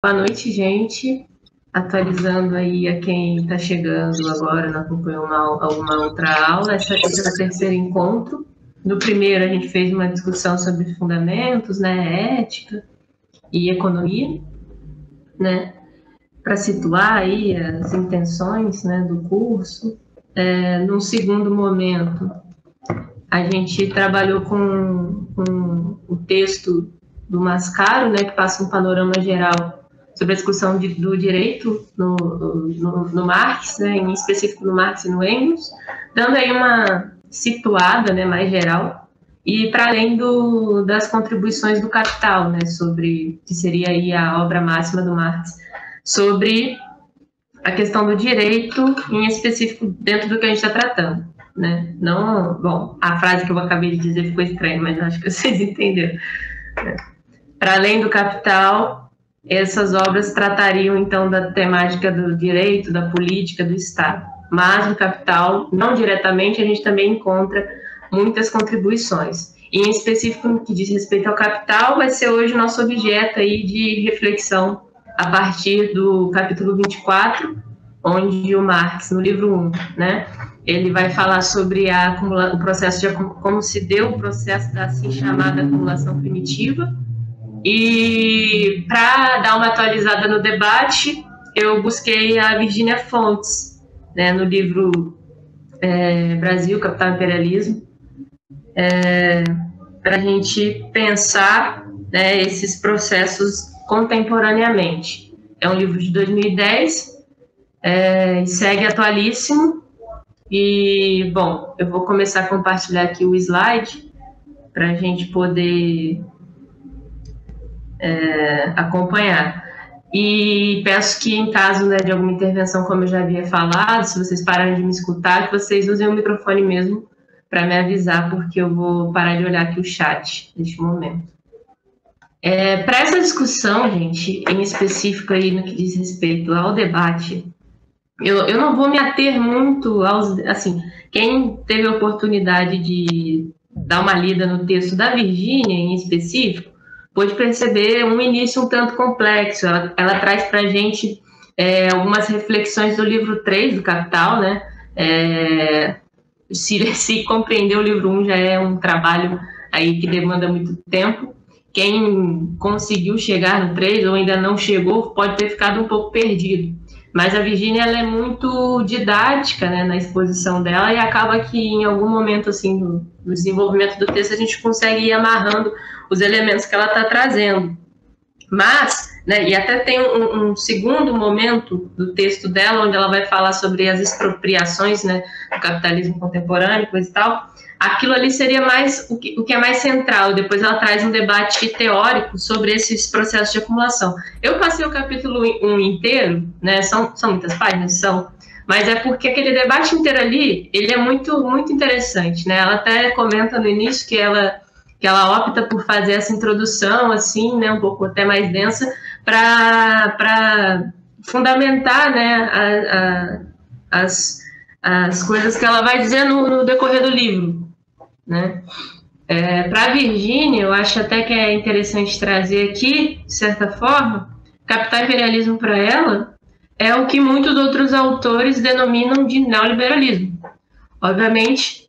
Boa noite, gente. Atualizando aí a quem está chegando agora, não acompanhou alguma outra aula. Esse é o terceiro encontro. No primeiro, a gente fez uma discussão sobre fundamentos, né, ética e economia, né, para situar aí as intenções, né, do curso. Num segundo momento, a gente trabalhou com o texto do Mascaro, né, que passa um panorama geral sobre a discussão do direito no Marx, né, em específico no Marx e no Engels, dando aí uma situada, né, mais geral, e para além das contribuições do Capital, né, sobre, que seria aí a obra máxima do Marx, sobre a questão do direito, em específico dentro do que a gente está tratando. Né? Não, bom, a frase que eu acabei de dizer ficou estranha, mas acho que vocês entenderam. Para além do Capital, essas obras tratariam então da temática do direito, da política, do Estado. Mas no Capital, não diretamente, a gente também encontra muitas contribuições. E em específico, no que diz respeito ao Capital, vai ser hoje o nosso objeto aí de reflexão a partir do capítulo 24, onde o Marx, no livro 1, né, ele vai falar sobre o processo de como se deu o processo da assim chamada acumulação primitiva. E para dar uma atualizada no debate, eu busquei a Virginia Fontes, né, no livro Brasil, Capital e Imperialismo, para a gente pensar, né, esses processos contemporaneamente. É um livro de 2010, segue atualíssimo. E, bom, eu vou começar a compartilhar aqui o slide para a gente poder acompanhar. E peço que, em caso, né, de alguma intervenção, como eu já havia falado, se vocês pararem de me escutar, que vocês usem o microfone mesmo para me avisar, porque eu vou parar de olhar aqui o chat neste momento. Para essa discussão, gente, em específico aí no que diz respeito ao debate, eu não vou me ater muito aos... Assim, quem teve a oportunidade de dar uma lida no texto da Virginia, em específico, pôde perceber um início um tanto complexo. Ela traz para a gente algumas reflexões do livro 3 do Capital, né? Se compreender o livro 1 já é um trabalho aí que demanda muito tempo. Quem conseguiu chegar no 3 ou ainda não chegou pode ter ficado um pouco perdido. Mas a Virginia, ela é muito didática, né, na exposição dela, e acaba que em algum momento assim, no desenvolvimento do texto a gente consegue ir amarrando os elementos que ela está trazendo. Mas, né, e até tem um segundo momento do texto dela, onde ela vai falar sobre as expropriações, né, do capitalismo contemporâneo, coisa e tal. Aquilo ali seria mais o que é mais central. Depois ela traz um debate teórico sobre esses processos de acumulação. Eu passei o capítulo 1 inteiro, né? São muitas páginas, mas é porque aquele debate inteiro ali, ele é muito, muito interessante, né? Ela até comenta no início que ela opta por fazer essa introdução, assim, né, um pouco até mais densa, para fundamentar, né, as coisas que ela vai dizer no decorrer do livro. Né? Para a Virginia, eu acho até que é interessante trazer aqui, de certa forma, Capital e Imperialismo para ela é o que muitos outros autores denominam de neoliberalismo. Obviamente,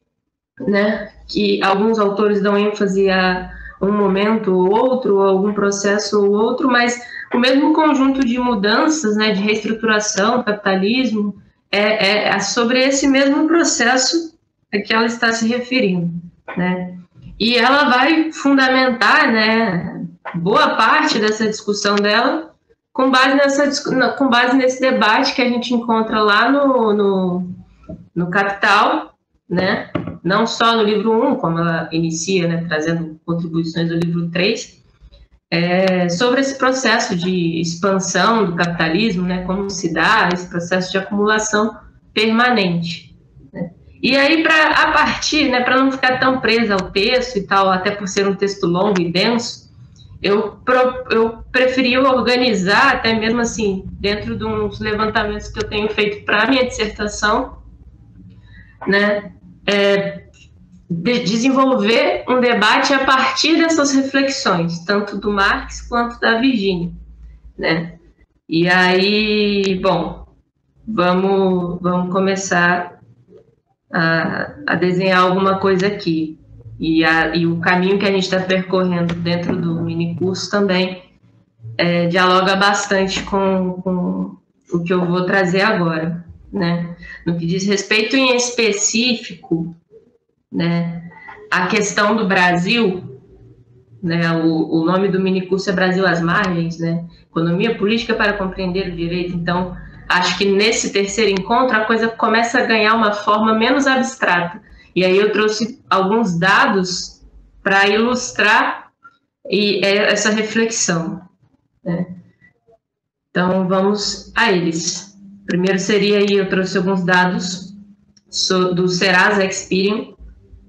né, que alguns autores dão ênfase a um momento ou outro, ou algum processo ou outro, mas o mesmo conjunto de mudanças, né, de reestruturação do capitalismo, é sobre esse mesmo processo a que ela está se referindo. Né? E ela vai fundamentar, né, boa parte dessa discussão dela com base nesse debate que a gente encontra lá no Capital, né? Não só no livro 1, como ela inicia, né, trazendo contribuições do livro 3, sobre esse processo de expansão do capitalismo, né, como se dá esse processo de acumulação permanente. E aí, a partir, né, para não ficar tão presa ao texto e tal, até por ser um texto longo e denso, eu preferi organizar, até mesmo assim, dentro de uns levantamentos que eu tenho feito para a minha dissertação, né, desenvolver um debate a partir dessas reflexões, tanto do Marx quanto da Virginia, né? E aí, bom, vamos começar a desenhar alguma coisa aqui. E o caminho que a gente está percorrendo dentro do minicurso também dialoga bastante com o que eu vou trazer agora, né? No que diz respeito em específico, né, a questão do Brasil, né, o nome do minicurso é Brasil às Margens, né? Economia política para compreender o direito. Então, acho que nesse terceiro encontro a coisa começa a ganhar uma forma menos abstrata. E aí eu trouxe alguns dados para ilustrar essa reflexão, né? Então, vamos a eles. Primeiro seria aí, eu trouxe alguns dados do Serasa Experian,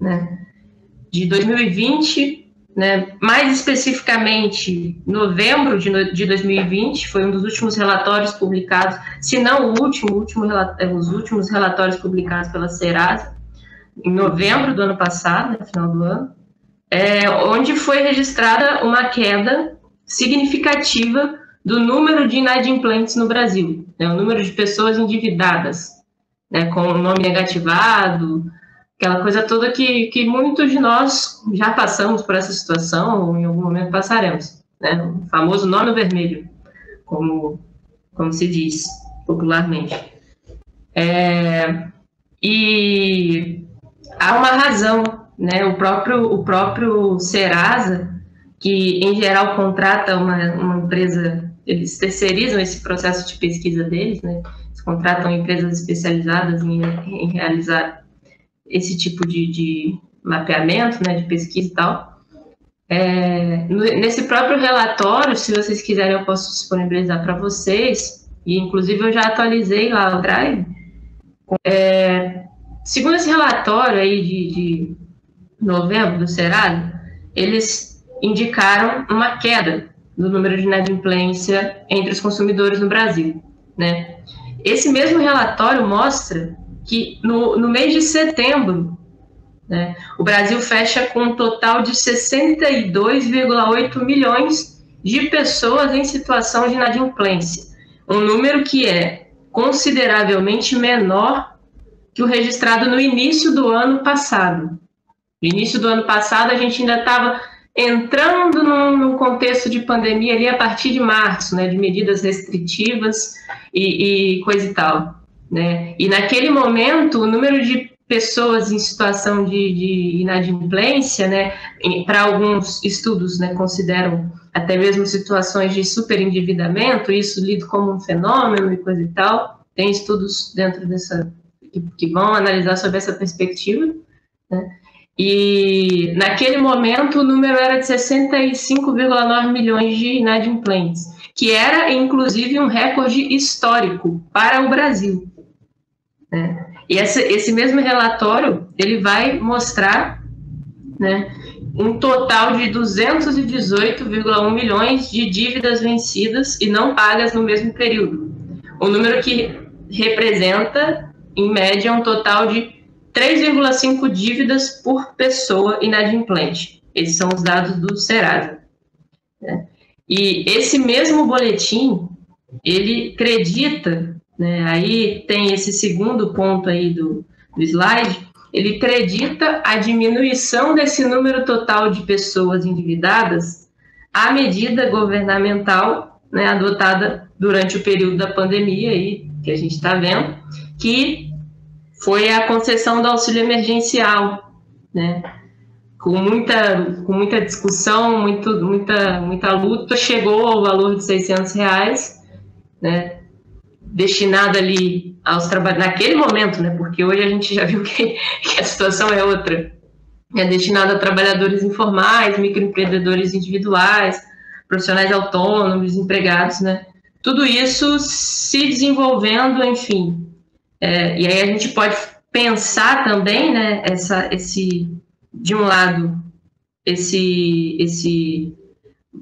né, de 2020, né, mais especificamente novembro de 2020, foi um dos últimos relatórios publicados, se não os últimos relatórios publicados pela Serasa, em novembro do ano passado, no final do ano, onde foi registrada uma queda significativa do número de inadimplentes no Brasil, né, o número de pessoas endividadas, né, com o nome negativado, aquela coisa toda que muitos de nós já passamos por essa situação, ou em algum momento passaremos, né, o famoso nome vermelho, como se diz popularmente. E há uma razão, né, o próprio Serasa, que em geral contrata uma empresa, eles terceirizam esse processo de pesquisa deles, né, eles contratam empresas especializadas em realizar esse tipo de mapeamento, né, de pesquisa e tal. Nesse próprio relatório, se vocês quiserem, eu posso disponibilizar para vocês, e inclusive eu já atualizei lá o Drive. Segundo esse relatório aí de novembro do Serasa, eles indicaram uma queda do número de inadimplência entre os consumidores no Brasil, né? Esse mesmo relatório mostra que no mês de setembro, né, o Brasil fecha com um total de 62,8 milhões de pessoas em situação de inadimplência, um número que é consideravelmente menor que o registrado no início do ano passado. No início do ano passado, a gente ainda estava entrando num contexto de pandemia ali a partir de março, né, de medidas restritivas e coisa e tal, né? E naquele momento, o número de pessoas em situação de inadimplência, né, para alguns estudos, né, consideram até mesmo situações de superendividamento, isso lido como um fenômeno e coisa e tal. Tem estudos dentro dessa que vão analisar sobre essa perspectiva, né? E naquele momento o número era de 65,9 milhões de inadimplentes, que era inclusive um recorde histórico para o Brasil, né? E esse mesmo relatório ele vai mostrar, né, um total de 218,1 milhões de dívidas vencidas e não pagas no mesmo período, um número que representa em média um total de 3,5 dívidas por pessoa inadimplente. Esses são os dados do Serasa, né? E esse mesmo boletim, ele acredita, né, aí tem esse segundo ponto aí do slide, ele acredita a diminuição desse número total de pessoas endividadas à medida governamental, né, adotada durante o período da pandemia aí, que a gente está vendo, que foi a concessão do auxílio emergencial, né? Com muita discussão, muita luta, chegou ao valor de R$600, né? Destinado ali aos trabalhadores, naquele momento, né? Porque hoje a gente já viu que a situação é outra. É destinado a trabalhadores informais, microempreendedores individuais, profissionais autônomos, empregados, né? Tudo isso se desenvolvendo, enfim. E aí a gente pode pensar também, né, de um lado,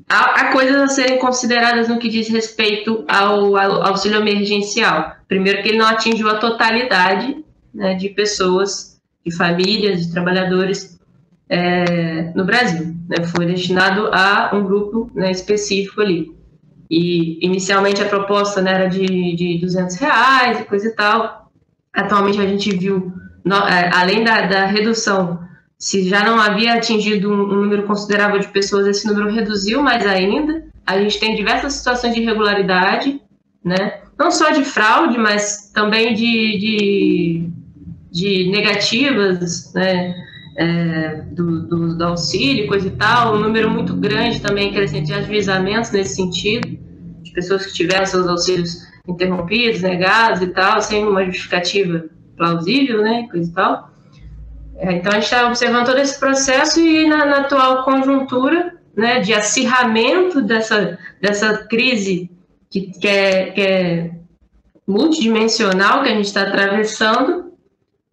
há coisas a serem consideradas no que diz respeito ao auxílio emergencial. Primeiro que ele não atingiu a totalidade, né, de pessoas, de famílias, de trabalhadores no Brasil, né, foi destinado a um grupo, né, específico ali. E inicialmente a proposta, né, era de R$ 200 e coisa e tal. Atualmente a gente viu, além da redução, se já não havia atingido um número considerável de pessoas, esse número reduziu mais ainda. A gente tem diversas situações de irregularidade, né? Não só de fraude, mas também de negativas, né? Do auxílio, coisa e tal. Um número muito grande também crescente de ajuizamentos nesse sentido, de pessoas que tiveram seus auxílios interrompidos, negados e tal, sem uma justificativa plausível, né? Coisa e tal. Então, a gente está observando todo esse processo e na atual conjuntura, né, de acirramento dessa crise que é multidimensional que a gente está atravessando,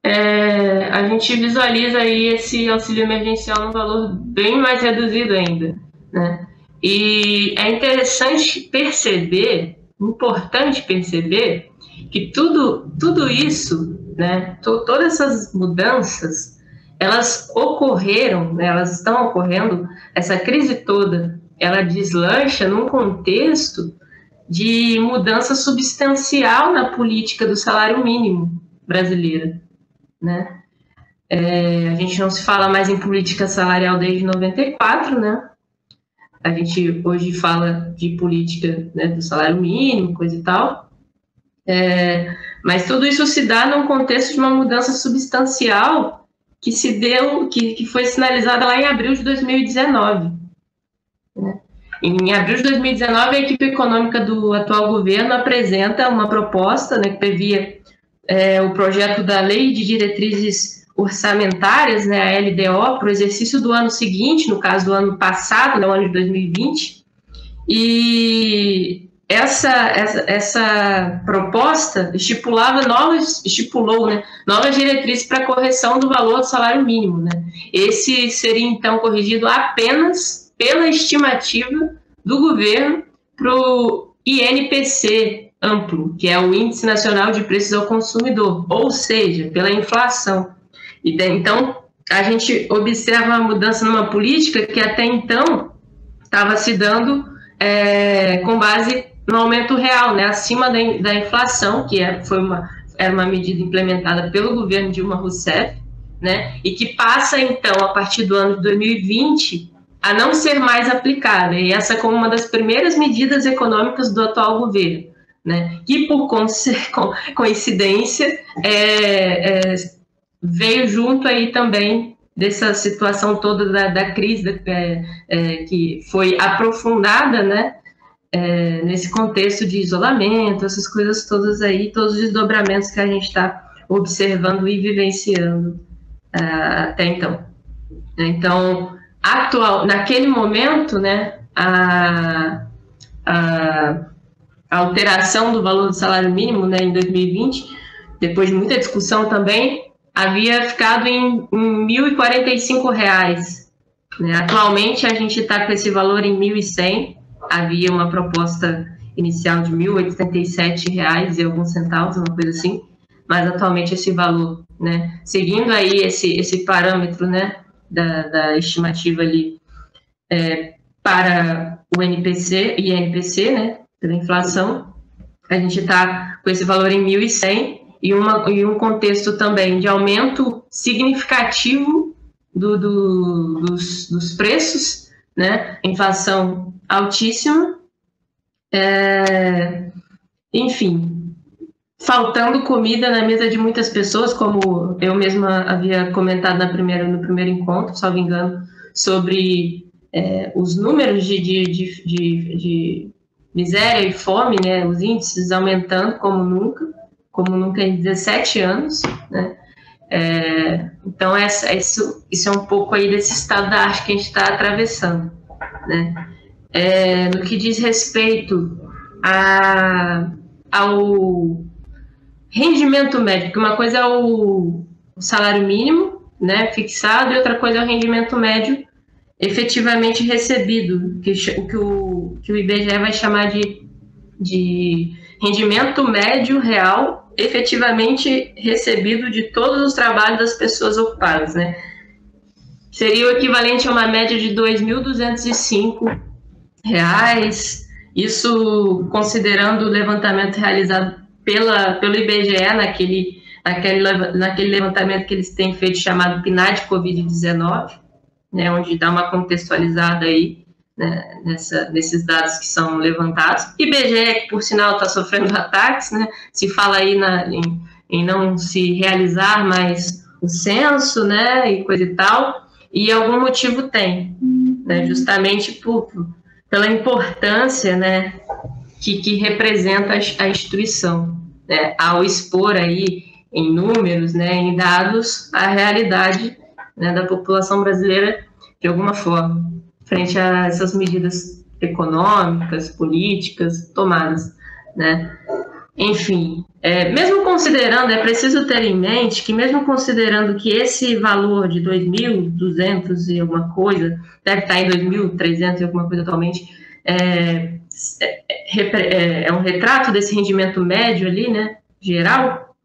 a gente visualiza aí esse auxílio emergencial num valor bem mais reduzido ainda, né? E é interessante perceber, importante perceber, que tudo isso, né, todas essas mudanças, elas ocorreram, né, elas estão ocorrendo, essa crise toda, ela deslancha num contexto de mudança substancial na política do salário mínimo brasileira, né? A gente não se fala mais em política salarial desde 94, né? A gente hoje fala de política, né, do salário mínimo, coisa e tal. Mas tudo isso se dá num contexto de uma mudança substancial que se deu, que foi sinalizada lá em abril de 2019. Né? Em abril de 2019, a equipe econômica do atual governo apresenta uma proposta, né, que previa o projeto da Lei de Diretrizes Orçamentárias, né, a LDO, para o exercício do ano seguinte, no caso do ano passado, no ano de 2020, e essa proposta estipulou, né, novas diretrizes para correção do valor do salário mínimo, né? Esse seria, então, corrigido apenas pela estimativa do governo para o INPC amplo, que é o Índice Nacional de Preços ao Consumidor, ou seja, pela inflação. Então, a gente observa uma mudança numa política que até então estava se dando com base no aumento real, né, acima da inflação, que era uma medida implementada pelo governo Dilma Rousseff, né, e que passa, então, a partir do ano de 2020, a não ser mais aplicada, e essa como uma das primeiras medidas econômicas do atual governo, né, que, por coincidência, veio junto aí também dessa situação toda da crise que foi aprofundada, né, nesse contexto de isolamento, essas coisas todas aí, todos os desdobramentos que a gente está observando e vivenciando até então. Então, naquele momento, né, a alteração do valor do salário mínimo, né, em 2020, depois de muita discussão também, havia ficado em R$ 1.045. Né? Atualmente, a gente está com esse valor em R$ 1.100. Havia uma proposta inicial de R$ 1.087 e alguns centavos, uma coisa assim, mas atualmente esse valor, né, seguindo aí esse parâmetro, né, da estimativa ali para o INPC, né, pela inflação, a gente está com esse valor em 1.100 e um contexto também de aumento significativo dos preços, né, inflação altíssima, enfim, faltando comida na mesa de muitas pessoas, como eu mesma havia comentado no primeiro encontro, salvo engano, sobre os números de miséria e fome, né, os índices aumentando como nunca em 17 anos, né? Então, isso é um pouco aí desse estado da arte que a gente está atravessando, né? No que diz respeito ao rendimento médio, porque uma coisa é o salário mínimo, né, fixado, e outra coisa é o rendimento médio efetivamente recebido, que o IBGE vai chamar de rendimento médio real efetivamente recebido de todos os trabalhos das pessoas ocupadas, né? Seria o equivalente a uma média de R$ 2.205 Isso considerando o levantamento realizado pelo IBGE naquele levantamento que eles têm feito chamado PNAD Covid-19, né, onde dá uma contextualizada aí, né, nesses dados que são levantados. IBGE, que por sinal está sofrendo ataques, né, se fala aí em não se realizar mais o censo, né, e coisa e tal, e algum motivo tem, né, justamente pela importância, né, que representa a instituição, né, ao expor aí em números, né, em dados, a realidade, né, da população brasileira de alguma forma, frente a essas medidas econômicas, políticas tomadas, né. Enfim, mesmo considerando, é preciso ter em mente que mesmo considerando que esse valor de 2.200 e alguma coisa, deve estar em 2.300 e alguma coisa atualmente, é um retrato desse rendimento médio ali, né, geral,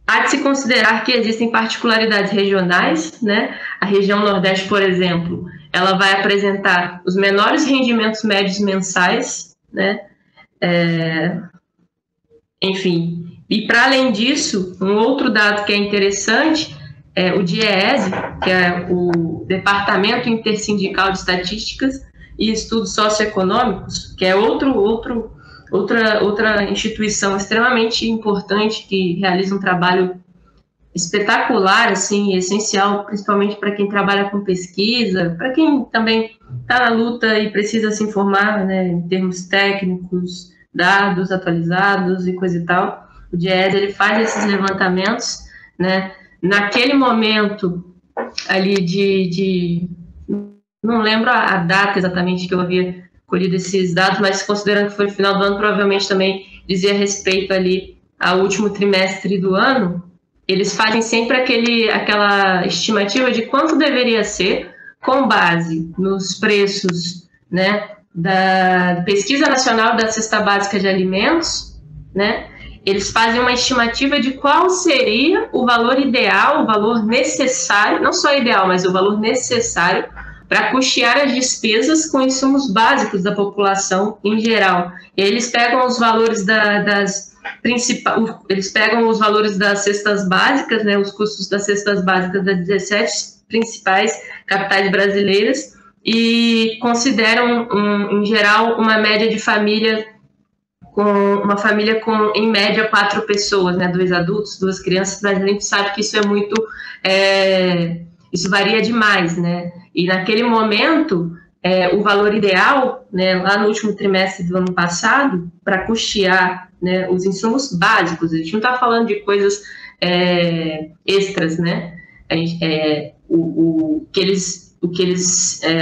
há de se considerar que existem particularidades regionais, né? A região Nordeste, por exemplo, ela vai apresentar os menores rendimentos médios mensais, né? Enfim, e para além disso, um outro dado que é interessante é o DIEESE, que é o Departamento Intersindical de Estatísticas e Estudos Socioeconômicos, que é outra instituição extremamente importante que realiza um trabalho espetacular, assim, essencial, principalmente para quem trabalha com pesquisa, para quem também está na luta e precisa se informar, né, em termos técnicos, dados atualizados e coisa e tal. O DIEESE, ele faz esses levantamentos, né, naquele momento ali não lembro a data exatamente que eu havia colhido esses dados, mas considerando que foi no final do ano, provavelmente também dizia respeito ali ao último trimestre do ano. Eles fazem sempre aquela estimativa de quanto deveria ser, com base nos preços, né, da Pesquisa Nacional da Cesta Básica de Alimentos, né? Eles fazem uma estimativa de qual seria o valor ideal, o valor necessário, não só ideal, mas o valor necessário para custear as despesas com insumos básicos da população em geral. E eles pegam os valores eles pegam os valores das cestas básicas, né, os custos das cestas básicas das 17 principais capitais brasileiras e consideram, em geral, uma média de família com, em média, 4 pessoas, né, 2 adultos, 2 crianças, mas a gente sabe que isso é muito... isso varia demais, né? E naquele momento, o valor ideal, né, lá no último trimestre do ano passado, para custear, né, os insumos básicos, a gente não está falando de coisas extras, né? O que eles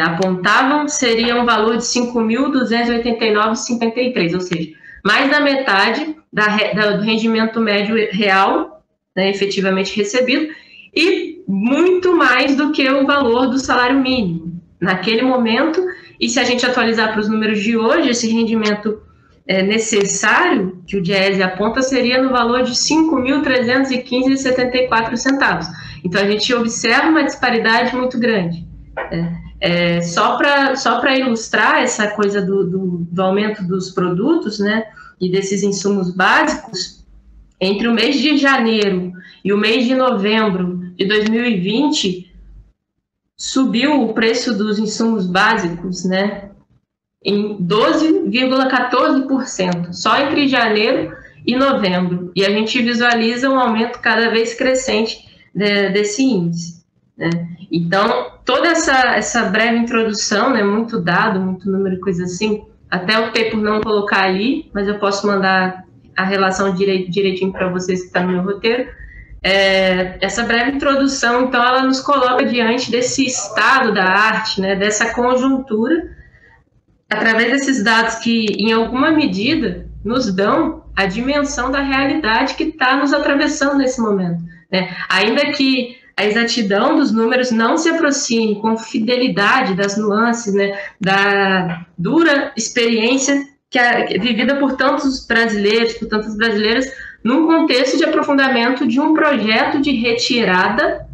apontavam seria um valor de 5.289,53, ou seja, mais da metade do rendimento médio real, né, efetivamente recebido, e muito mais do que o valor do salário mínimo naquele momento. E se a gente atualizar para os números de hoje, esse rendimento necessário que o DIEESE aponta seria no valor de R$ 5.315,74. Então, a gente observa uma disparidade muito grande. Só para ilustrar essa coisa do aumento dos produtos, né, e desses insumos básicos, entre o mês de janeiro e o mês de novembro de 2020, subiu o preço dos insumos básicos, né, em 12,14%, só entre janeiro e novembro. E a gente visualiza um aumento cada vez crescente desse índice, né? Então, toda essa breve introdução, né, muito dado, muito número e coisa assim, até optei por não colocar ali, mas eu posso mandar a relação direitinho para vocês que está no meu roteiro. Essa breve introdução, então, ela nos coloca diante desse estado da arte, né, dessa conjuntura, através desses dados que, em alguma medida, nos dão a dimensão da realidade que está nos atravessando nesse momento, né? Ainda que a exatidão dos números não se aproxime com fidelidade das nuances, né, da dura experiência que é vivida por tantos brasileiros, por tantas brasileiras, num contexto de aprofundamento de um projeto de retirada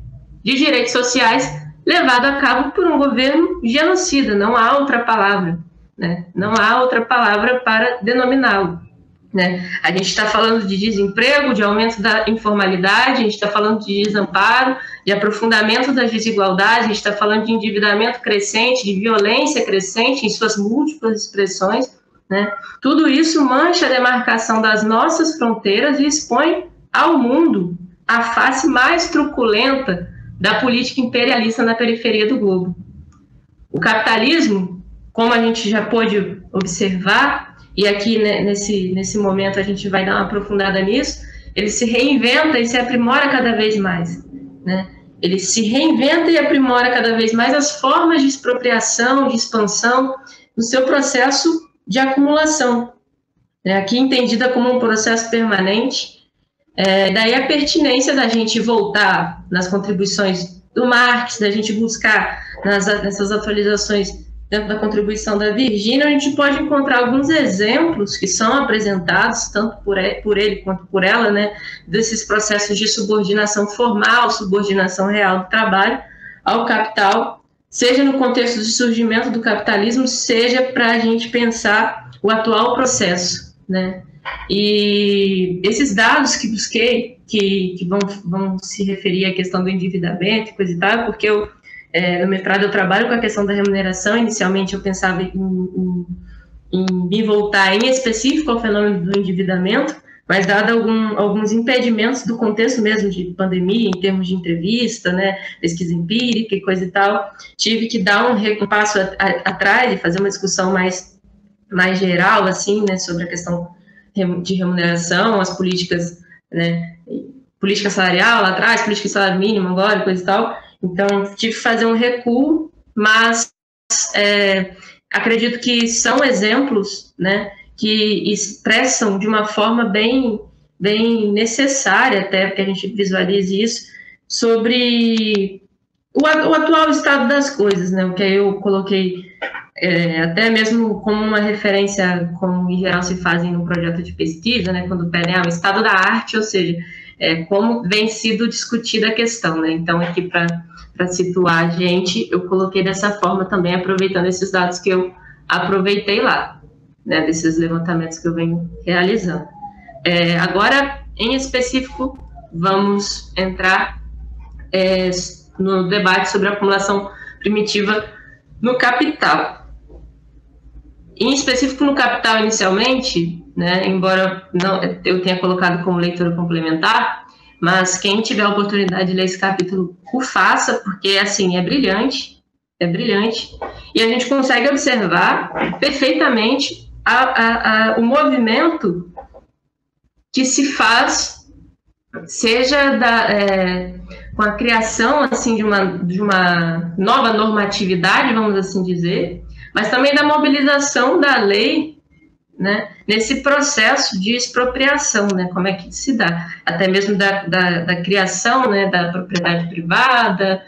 de direitos sociais levado a cabo por um governo genocida, não há outra palavra, né? Não há outra palavra para denominá-lo, né? A gente está falando de desemprego, de aumento da informalidade, a gente está falando de desamparo, de aprofundamento das desigualdades, a gente está falando de endividamento crescente, de violência crescente em suas múltiplas expressões, né? Tudo isso mancha a demarcação das nossas fronteiras e expõe ao mundo a face mais truculenta da política imperialista na periferia do globo. O capitalismo, como a gente já pôde observar, e aqui, né, nesse momento a gente vai dar uma aprofundada nisso, ele se reinventa e se aprimora cada vez mais, né? Ele se reinventa e aprimora cada vez mais as formas de expropriação, de expansão, no seu processo de acumulação, né? Aqui entendida como um processo permanente. Daí a pertinência da gente voltar nas contribuições do Marx, da gente buscar nessas atualizações dentro da contribuição da Virgínia, a gente pode encontrar alguns exemplos que são apresentados, tanto por ele quanto por ela, né, desses processos de subordinação formal, subordinação real do trabalho ao capital, seja no contexto de surgimento do capitalismo, seja para a gente pensar o atual processo, né? E esses dados que busquei, que vão se referir à questão do endividamento e coisa e tal, porque no mestrado eu trabalho com a questão da remuneração. Inicialmente eu pensava em me voltar em específico ao fenômeno do endividamento, mas dado alguns impedimentos do contexto mesmo de pandemia, em termos de entrevista, né, pesquisa empírica e coisa e tal, tive que dar um passo atrás e fazer uma discussão mais geral, assim, né, sobre a questão de remuneração, as políticas, né, política salarial lá atrás, política de salário mínimo agora, coisa e tal. Então, tive que fazer um recuo, mas acredito que são exemplos, né, que expressam de uma forma bem necessária, até que a gente visualize isso, sobre o atual estado das coisas, né, o que eu coloquei até mesmo como uma referência, como em geral se fazem no projeto de pesquisa, né, quando pedem o estado da arte, ou seja, como vem sido discutida a questão, né? Então, aqui para situar a gente, eu coloquei dessa forma também, aproveitando esses dados que eu aproveitei lá, né, desses levantamentos que eu venho realizando. Agora, em específico, vamos entrar no debate sobre a acumulação primitiva no capital. Em específico no capital inicialmente, né, embora eu tenha colocado como leitura complementar, mas quem tiver a oportunidade de ler esse capítulo, o faça, porque assim, é brilhante, e a gente consegue observar perfeitamente o movimento que se faz, seja com a criação assim, de uma nova normatividade, vamos assim dizer, mas também da mobilização da lei, né, nesse processo de expropriação, né, como é que se dá, até mesmo da criação, né, da propriedade privada,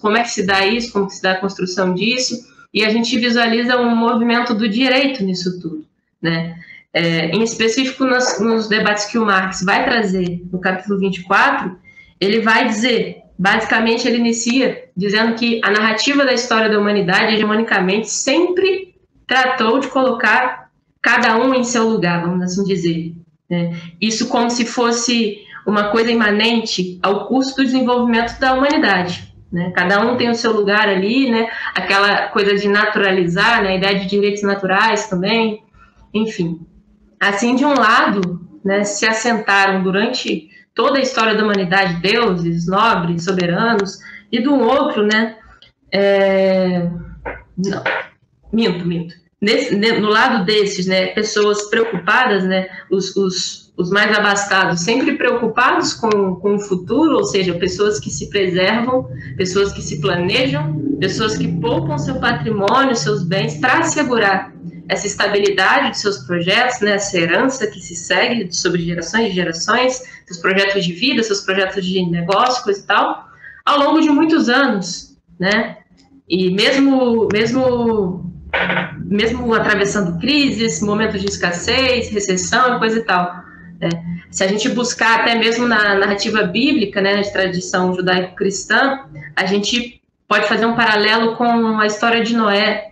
como é que se dá isso, como que se dá a construção disso, e a gente visualiza um movimento do direito nisso tudo, né. Em específico nos debates que o Marx vai trazer no capítulo 24, ele vai dizer, basicamente ele inicia dizendo que a narrativa da história da humanidade, hegemonicamente, sempre tratou de colocar cada um em seu lugar, vamos assim dizer, né? Isso como se fosse uma coisa imanente ao curso do desenvolvimento da humanidade, né? Cada um tem o seu lugar ali, né? Aquela coisa de naturalizar, né? A ideia de direitos naturais também, enfim. Assim, de um lado, né, se assentaram durante toda a história da humanidade deuses, nobres, soberanos, e do outro, né, não, minto. No lado desses, né, pessoas preocupadas, né, os mais abastados, sempre preocupados com o futuro, ou seja, pessoas que se preservam, pessoas que se planejam, pessoas que poupam seu patrimônio, seus bens, para assegurar essa estabilidade de seus projetos, né, essa herança que se segue sobre gerações e gerações, seus projetos de vida, seus projetos de negócio, coisa e tal, ao longo de muitos anos, né, e mesmo atravessando crises, momentos de escassez, recessão e coisa e tal, né. Se a gente buscar até mesmo na narrativa bíblica, né, de tradição judaico-cristã, a gente pode fazer um paralelo com a história de Noé,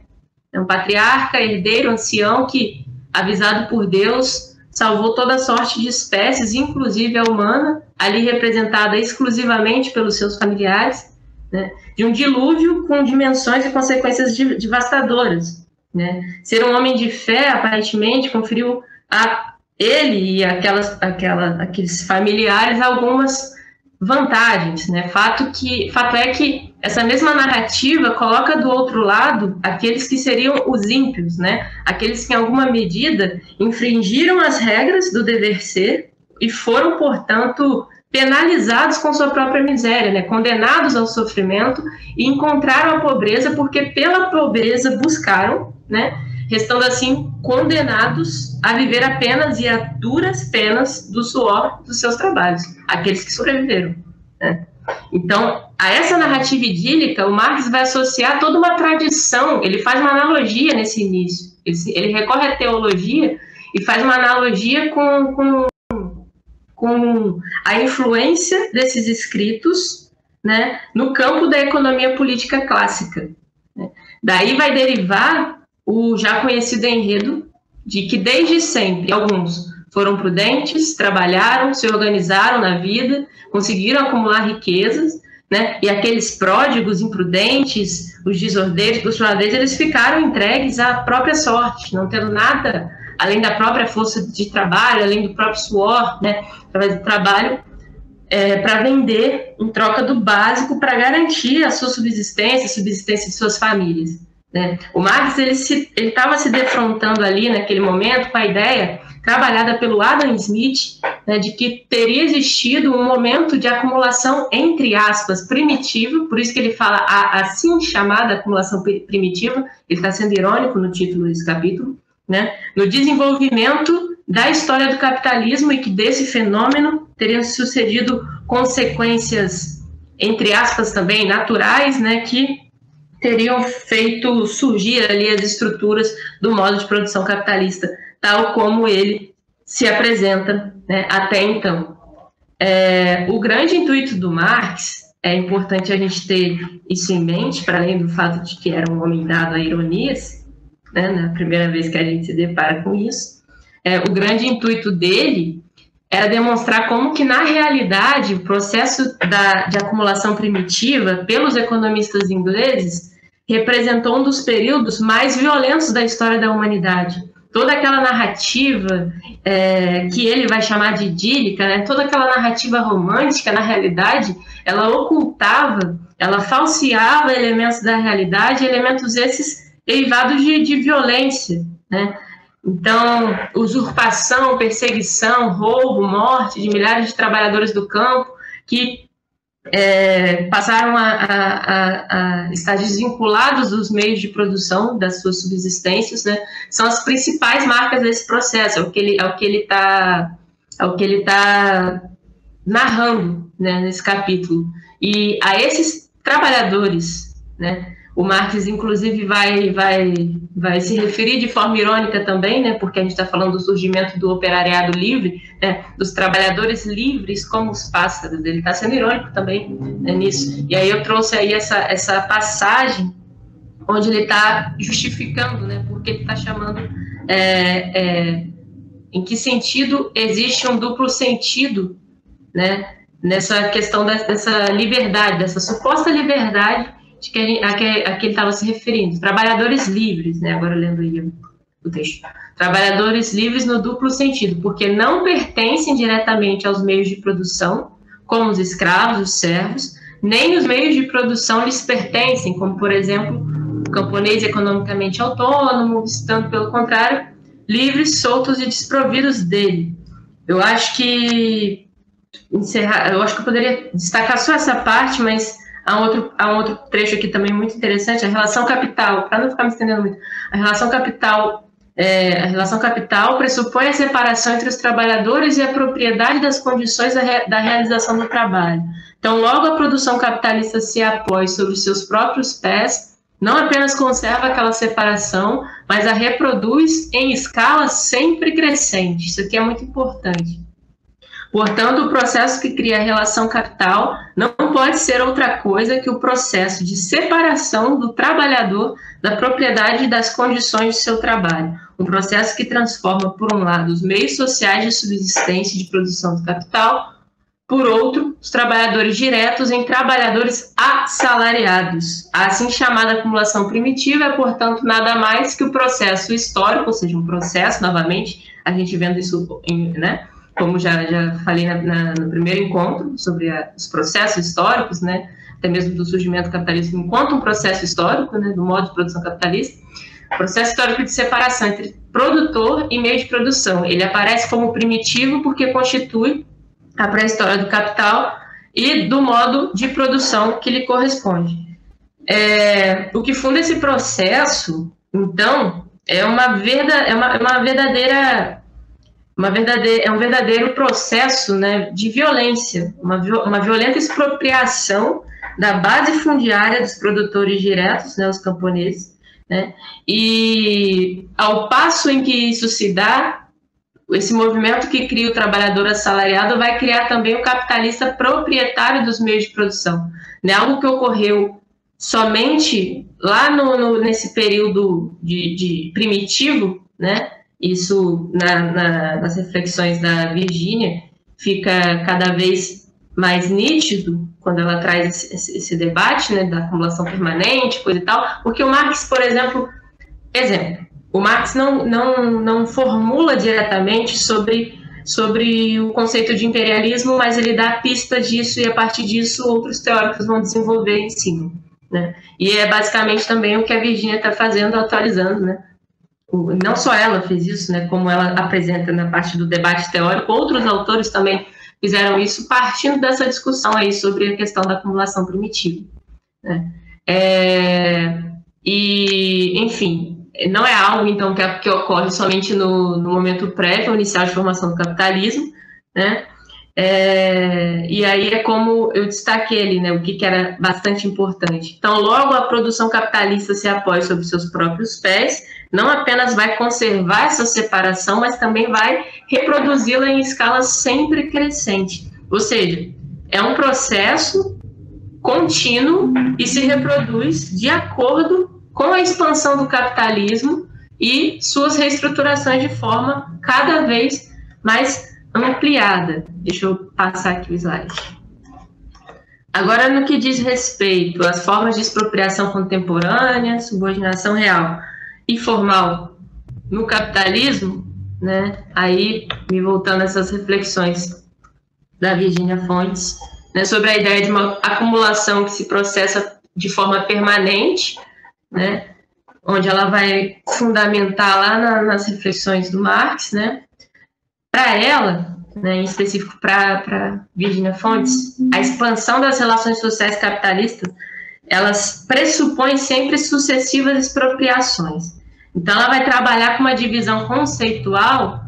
É um patriarca, herdeiro, ancião, que, avisado por Deus, salvou toda sorte de espécies, inclusive a humana, ali representada exclusivamente pelos seus familiares, né, de um dilúvio com dimensões e consequências devastadoras, né. Ser um homem de fé, aparentemente, conferiu a ele e aqueles familiares algumas vantagens, né. Fato é que essa mesma narrativa coloca do outro lado aqueles que seriam os ímpios, né, aqueles que em alguma medida infringiram as regras do dever ser e foram, portanto, penalizados com sua própria miséria, né, condenados ao sofrimento, e encontraram a pobreza porque pela pobreza buscaram, né, restando assim condenados a viver apenas e a duras penas do suor dos seus trabalhos, aqueles que sobreviveram, né. Então, a essa narrativa idílica, o Marx vai associar toda uma tradição, ele faz uma analogia nesse início, ele recorre à teologia e faz uma analogia com a influência desses escritos, né, no campo da economia política clássica, né. Daí vai derivar o já conhecido enredo de que desde sempre alguns foram prudentes, trabalharam, se organizaram na vida, conseguiram acumular riquezas, né, e aqueles pródigos, imprudentes, os desordeiros, por sua vez, eles ficaram entregues à própria sorte, não tendo nada além da própria força de trabalho, além do próprio suor, né, através do trabalho, para vender em troca do básico para garantir a sua subsistência, a subsistência de suas famílias, né. O Marx ele estava se defrontando ali naquele momento com a ideia trabalhada pelo Adam Smith, né, de que teria existido um momento de acumulação, entre aspas, primitiva, por isso que ele fala a assim chamada acumulação primitiva, ele está sendo irônico no título desse capítulo, né, no desenvolvimento da história do capitalismo, e que desse fenômeno teriam sucedido consequências, entre aspas, também naturais, né, que teriam feito surgir ali as estruturas do modo de produção capitalista, tal como ele se apresenta, né, até então. O grande intuito do Marx, é importante a gente ter isso em mente, para além do fato de que era um homem dado a ironias, né, na primeira vez que a gente se depara com isso, o grande intuito dele era demonstrar como que, na realidade, o processo de acumulação primitiva, pelos economistas ingleses, representou um dos períodos mais violentos da história da humanidade. Toda aquela narrativa que ele vai chamar de idílica, né, toda aquela narrativa romântica, na realidade, ela ocultava, ela falseava elementos da realidade, elementos esses derivados de violência, né? Então, usurpação, perseguição, roubo, morte de milhares de trabalhadores do campo que passaram a estar desvinculados dos meios de produção das suas subsistências, né, são as principais marcas desse processo, é o que ele tá narrando, né, nesse capítulo. E a esses trabalhadores, né, o Marx, inclusive, vai se referir de forma irônica também, né, porque a gente está falando do surgimento do operariado livre, né, dos trabalhadores livres como os pássaros. Ele está sendo irônico também, né, nisso. E aí eu trouxe aí essa passagem onde ele está justificando, né, porque ele está chamando em que sentido existe um duplo sentido, né, nessa questão dessa liberdade, dessa suposta liberdade a que ele estava se referindo. Trabalhadores livres, né, agora lendo aí o texto. Trabalhadores livres no duplo sentido, porque não pertencem diretamente aos meios de produção, como os escravos, os servos, nem os meios de produção lhes pertencem, como, por exemplo, o camponês economicamente autônomo, estando, pelo contrário, livres, soltos e desprovidos dele. Eu acho que eu poderia destacar só essa parte, mas há um outro trecho aqui também muito interessante, a relação capital, para não ficar me estendendo muito, a relação capital pressupõe a separação entre os trabalhadores e a propriedade das condições da realização do trabalho. Então, logo a produção capitalista se apoia sobre os seus próprios pés, não apenas conserva aquela separação, mas a reproduz em escala sempre crescente. Isso aqui é muito importante. Portanto, o processo que cria a relação capital não pode ser outra coisa que o processo de separação do trabalhador da propriedade e das condições de seu trabalho. Um processo que transforma, por um lado, os meios sociais de subsistência e de produção do capital, por outro, os trabalhadores diretos em trabalhadores assalariados. A assim chamada acumulação primitiva é, portanto, nada mais que o processo histórico, ou seja, um processo, novamente, a gente vendo isso, né, como já falei no primeiro encontro, sobre os processos históricos, né, até mesmo do surgimento do capitalismo enquanto um processo histórico, né, do modo de produção capitalista, processo histórico de separação entre produtor e meio de produção. Ele aparece como primitivo porque constitui a pré-história do capital e do modo de produção que lhe corresponde. O que funda esse processo, então, é um verdadeiro processo, né, de violência, uma violenta expropriação da base fundiária dos produtores diretos, né, os camponeses, né, e ao passo em que isso se dá, esse movimento que cria o trabalhador assalariado vai criar também o capitalista proprietário dos meios de produção, né? Algo que ocorreu somente lá nesse período de primitivo, né? Isso nas reflexões da Virginia fica cada vez mais nítido quando ela traz esse debate, né, da acumulação permanente, coisa e tal, porque o Marx, por exemplo, o Marx não formula diretamente sobre o conceito de imperialismo, mas ele dá a pista disso e, a partir disso, outros teóricos vão desenvolver em cima, né? E é basicamente também o que a Virginia está fazendo, atualizando, né? Não só ela fez isso, né, como ela apresenta na parte do debate teórico, outros autores também fizeram isso, partindo dessa discussão aí sobre a questão da acumulação primitiva, né? Enfim, não é algo, então, que ocorre somente no momento prévio, inicial de formação do capitalismo, né? E aí é como eu destaquei ali, né, o que era bastante importante. Então, logo a produção capitalista se apoia sobre seus próprios pés, não apenas vai conservar essa separação, mas também vai reproduzi-la em escala sempre crescente. Ou seja, é um processo contínuo e se reproduz de acordo com a expansão do capitalismo e suas reestruturações de forma cada vez mais ampliada. Deixa eu passar aqui o slide. Agora, no que diz respeito às formas de expropriação contemporânea, subordinação real e formal no capitalismo, né, aí me voltando a essas reflexões da Virginia Fontes, né, sobre a ideia de uma acumulação que se processa de forma permanente, né, onde ela vai fundamentar lá nas reflexões do Marx, né, para ela, né, em específico para Virginia Fontes, a expansão das relações sociais capitalistas, elas pressupõem sempre sucessivas expropriações. Então, ela vai trabalhar com uma divisão conceitual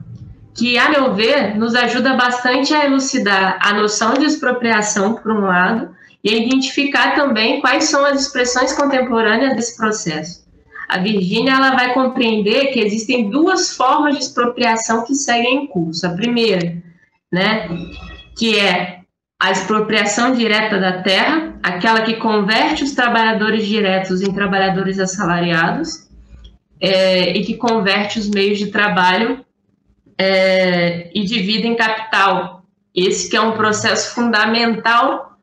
que, a meu ver, nos ajuda bastante a elucidar a noção de expropriação, por um lado, e a identificar também quais são as expressões contemporâneas desse processo. A Virginia ela vai compreender que existem duas formas de expropriação que seguem em curso. A primeira, né, que é a expropriação direta da terra, aquela que converte os trabalhadores diretos em trabalhadores assalariados, e que converte os meios de trabalho e divide em capital. Esse que é um processo fundamental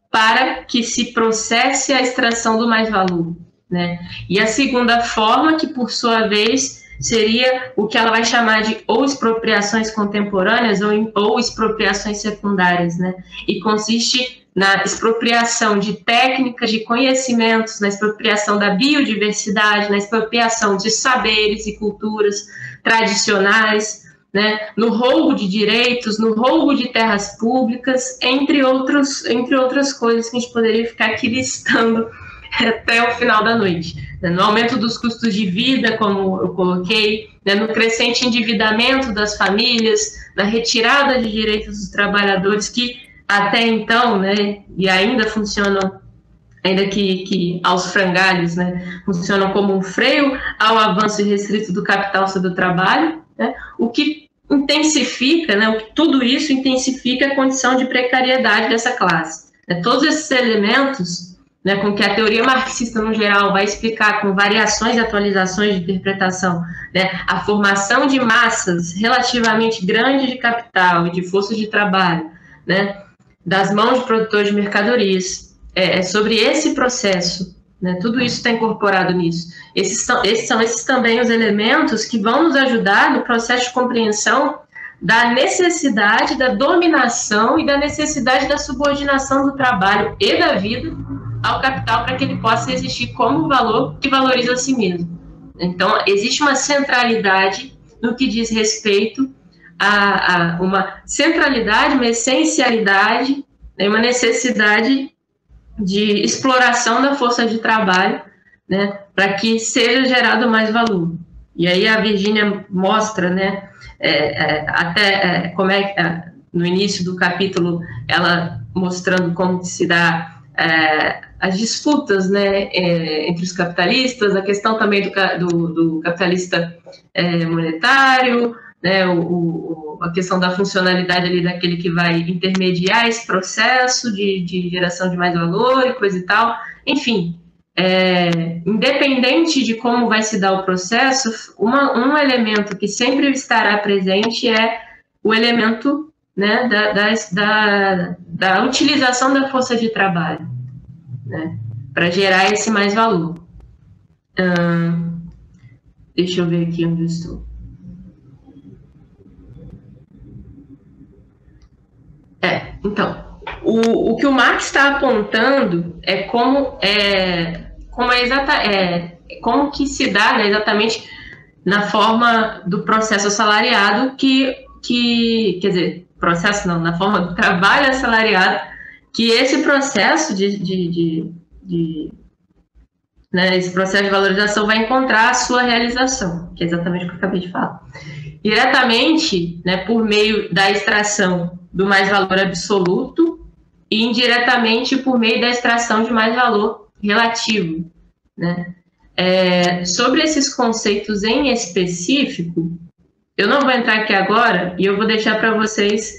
para que se processe a extração do mais-valor, né? E a segunda forma, que por sua vez seria o que ela vai chamar de ou expropriações contemporâneas ou expropriações secundárias, né? E consiste na expropriação de técnicas, de conhecimentos, na expropriação da biodiversidade, na expropriação de saberes e culturas tradicionais, né, no roubo de direitos, no roubo de terras públicas, entre outras coisas que a gente poderia ficar aqui listando até o final da noite. No aumento dos custos de vida, como eu coloquei, né, no crescente endividamento das famílias, na retirada de direitos dos trabalhadores que até então, né, e ainda funcionam, ainda que aos frangalhos, né, funcionam como um freio ao avanço irrestrito do capital sobre o trabalho, né, o que intensifica, né, tudo isso intensifica a condição de precariedade dessa classe. Todos esses elementos, né, com que a teoria marxista, no geral, vai explicar com variações e atualizações de interpretação, né, a formação de massas relativamente grandes de capital e de forças de trabalho, né, das mãos de produtores de mercadorias, sobre esse processo, né, tudo isso está incorporado nisso. Esses são também os elementos que vão nos ajudar no processo de compreensão da necessidade da dominação e da necessidade da subordinação do trabalho e da vida ao capital para que ele possa existir como valor que valoriza a si mesmo. Então, existe uma centralidade no que diz respeito a uma centralidade, uma essencialidade, né, uma necessidade de exploração da força de trabalho, né, para que seja gerado mais valor. E aí a Virginia mostra, né, como no início do capítulo, ela mostrando como se dá as disputas, né, entre os capitalistas, a questão também do capitalista monetário, né, a questão da funcionalidade ali daquele que vai intermediar esse processo de geração de mais valor e coisa e tal. Enfim, independente de como vai se dar o processo, um elemento que sempre estará presente é o elemento, né, da utilização da força de trabalho, né, para gerar esse mais valor. Deixa eu ver aqui onde eu estou. Então, o que o Marx está apontando é como que se dá, né, exatamente na forma do processo assalariado quer dizer, processo não, na forma do trabalho assalariado, que esse processo né, esse processo de valorização vai encontrar a sua realização, que é exatamente o que eu acabei de falar. Diretamente, né, por meio da extração do mais valor absoluto e indiretamente por meio da extração de mais valor relativo, né? Sobre esses conceitos em específico, eu não vou entrar aqui agora e eu vou deixar para vocês,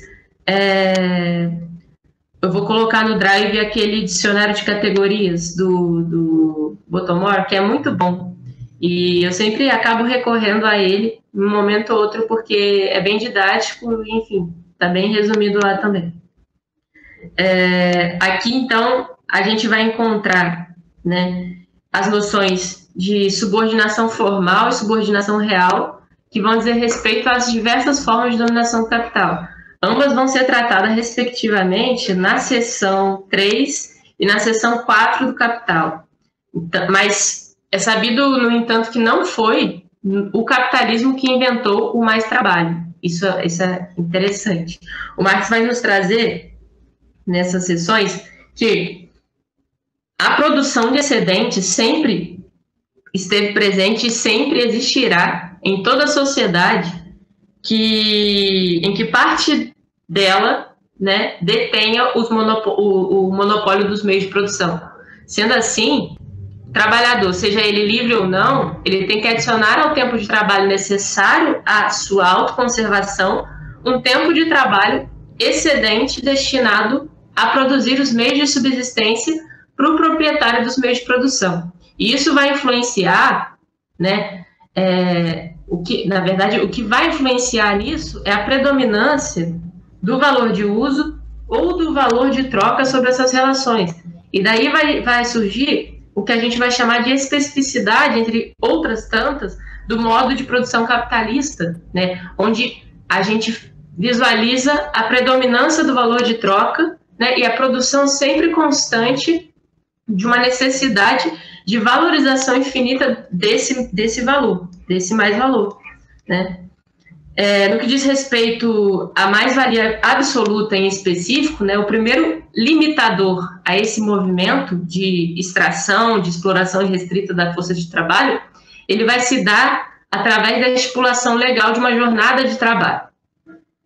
eu vou colocar no Drive aquele dicionário de categorias do Bottomore, que é muito bom, e eu sempre acabo recorrendo a ele em um momento ou outro, porque é bem didático, enfim, está bem resumido lá também. Aqui, então, a gente vai encontrar, né, as noções de subordinação formal e subordinação real, que vão dizer respeito às diversas formas de dominação do capital. Ambas vão ser tratadas, respectivamente, na seção 3 e na seção 4 do Capital. Então, mas é sabido, no entanto, que não foi o capitalismo que inventou o mais trabalho. Isso é interessante. O Marx vai nos trazer, nessas sessões, que a produção de excedentes sempre esteve presente e sempre existirá em toda a sociedade em que parte dela, né, detenha o monopólio dos meios de produção. Sendo assim, o trabalhador, seja ele livre ou não, ele tem que adicionar ao tempo de trabalho necessário à sua autoconservação um tempo de trabalho excedente destinado a produzir os meios de subsistência para o proprietário dos meios de produção. E isso vai influenciar, né, na verdade, o que vai influenciar nisso é a predominância do valor de uso ou do valor de troca sobre essas relações. E daí vai surgir o que a gente vai chamar de especificidade, entre outras tantas, do modo de produção capitalista, né, onde a gente visualiza a predominância do valor de troca, né, e a produção sempre constante de uma necessidade de valorização infinita desse valor, desse mais valor, né? No que diz respeito à mais-valia absoluta em específico, né, o primeiro limitador a esse movimento de extração, de exploração irrestrita da força de trabalho, ele vai se dar através da estipulação legal de uma jornada de trabalho,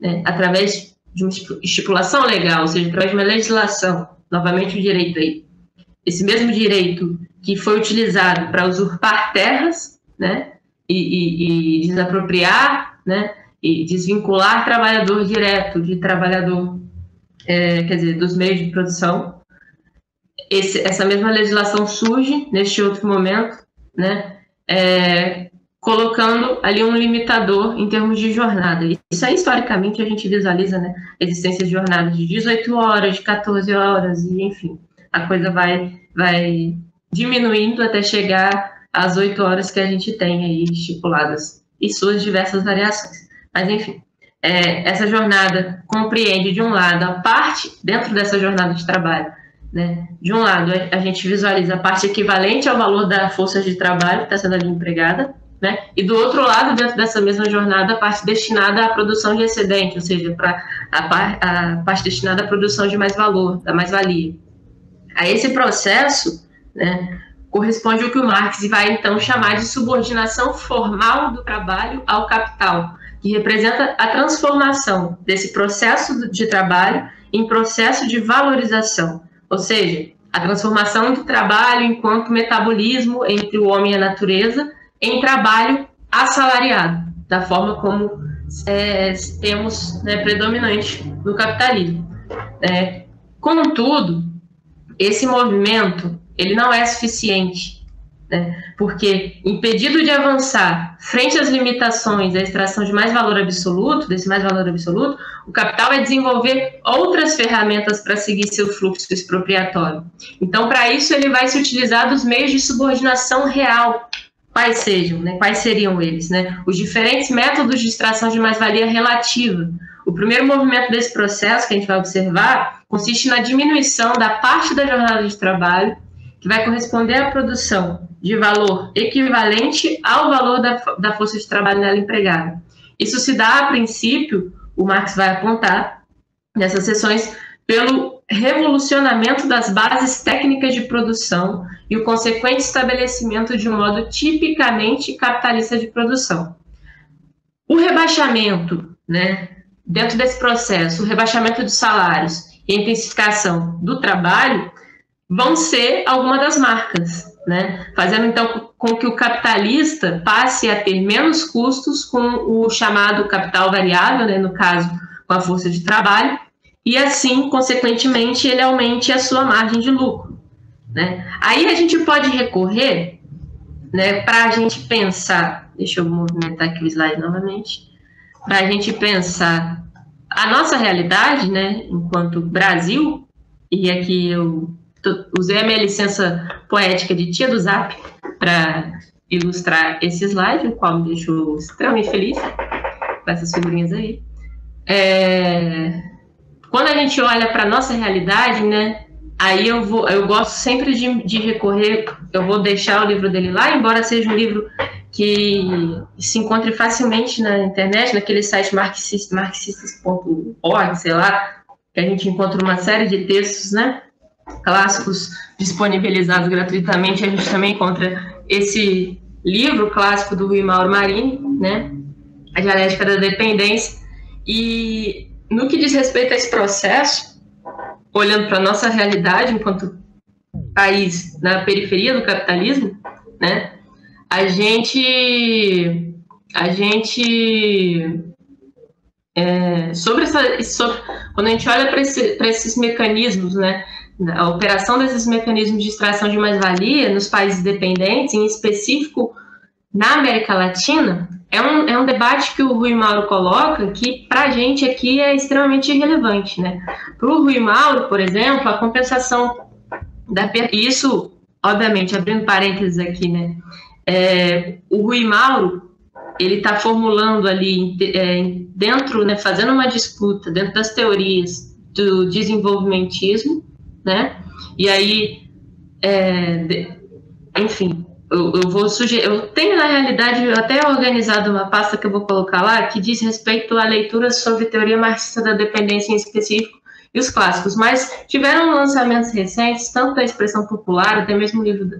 né, através de uma estipulação legal, ou seja, através de uma legislação, novamente o direito aí. Esse mesmo direito que foi utilizado para usurpar terras, né, e desapropriar, né, e desvincular trabalhador direto de trabalhador, quer dizer, dos meios de produção. Essa mesma legislação surge neste outro momento, né, colocando ali um limitador em termos de jornada. Isso aí, historicamente, a gente visualiza, né, a existência de jornadas de 18 horas, de 14 horas, e enfim, a coisa vai diminuindo até chegar às 8 horas que a gente tem aí estipuladas, e suas diversas variações. Mas, enfim, essa jornada compreende, de um lado, a parte, dentro dessa jornada de trabalho, né, de um lado, a gente visualiza a parte equivalente ao valor da força de trabalho que está sendo ali empregada, né? E do outro lado, dentro dessa mesma jornada, a parte destinada à produção de excedente, ou seja, a parte destinada à produção de mais valor, da mais-valia. A esse processo, né, corresponde ao que o Marx vai então chamar de subordinação formal do trabalho ao capital, que representa a transformação desse processo de trabalho em processo de valorização, ou seja, a transformação do trabalho enquanto metabolismo entre o homem e a natureza em trabalho assalariado, da forma como temos, né, predominante no capitalismo. Contudo, esse movimento ele não é suficiente, né, porque, impedido de avançar frente às limitações da extração de mais valor absoluto, desse mais valor absoluto, o capital vai desenvolver outras ferramentas para seguir seu fluxo expropriatório. Então, para isso, ele vai se utilizar dos meios de subordinação real. Quais seriam eles, né? Os diferentes métodos de extração de mais-valia relativa. O primeiro movimento desse processo que a gente vai observar consiste na diminuição da parte da jornada de trabalho que vai corresponder à produção de valor equivalente ao valor da força de trabalho nela empregada. Isso se dá, a princípio, o Marx vai apontar nessas sessões, pelo revolucionamento das bases técnicas de produção e o consequente estabelecimento de um modo tipicamente capitalista de produção. O rebaixamento, né, dentro desse processo, o rebaixamento dos salários e a intensificação do trabalho vão ser algumas das marcas, né, fazendo então com que o capitalista passe a ter menos custos com o chamado capital variável, né, no caso, com a força de trabalho, e assim, consequentemente, ele aumente a sua margem de lucro, né? Aí a gente pode recorrer, né, para a gente pensar, deixa eu movimentar aqui o slide novamente, para a gente pensar a nossa realidade, né, enquanto Brasil, e aqui eu usei a minha licença poética de tia do Zap para ilustrar esse slide, o qual me deixou extremamente feliz com essas figurinhas aí. Quando a gente olha para a nossa realidade, né, aí eu gosto sempre de recorrer, eu vou deixar o livro dele lá, embora seja um livro que se encontre facilmente na internet, naquele site marxistas.org, sei lá, que a gente encontra uma série de textos, né, clássicos disponibilizados gratuitamente. A gente também encontra esse livro clássico do Rui Mauro Marini, né, A Dialética da Dependência. E no que diz respeito a esse processo, olhando para a nossa realidade enquanto país na periferia do capitalismo, né, quando a gente olha para esses mecanismos, né, a operação desses mecanismos de extração de mais-valia nos países dependentes, em específico na América Latina, é um debate que o Rui Mauro coloca que, para a gente aqui, é extremamente irrelevante, né? Para o Rui Mauro, por exemplo, a compensação isso, obviamente, abrindo parênteses aqui, né? O Rui Mauro, ele está formulando ali dentro, né, fazendo uma disputa dentro das teorias do desenvolvimentismo, né? E aí, enfim, eu tenho, na realidade, até organizado uma pasta que eu vou colocar lá, que diz respeito a leituras sobre teoria marxista da dependência em específico e os clássicos, mas tiveram lançamentos recentes, tanto da expressão popular, até mesmo o livro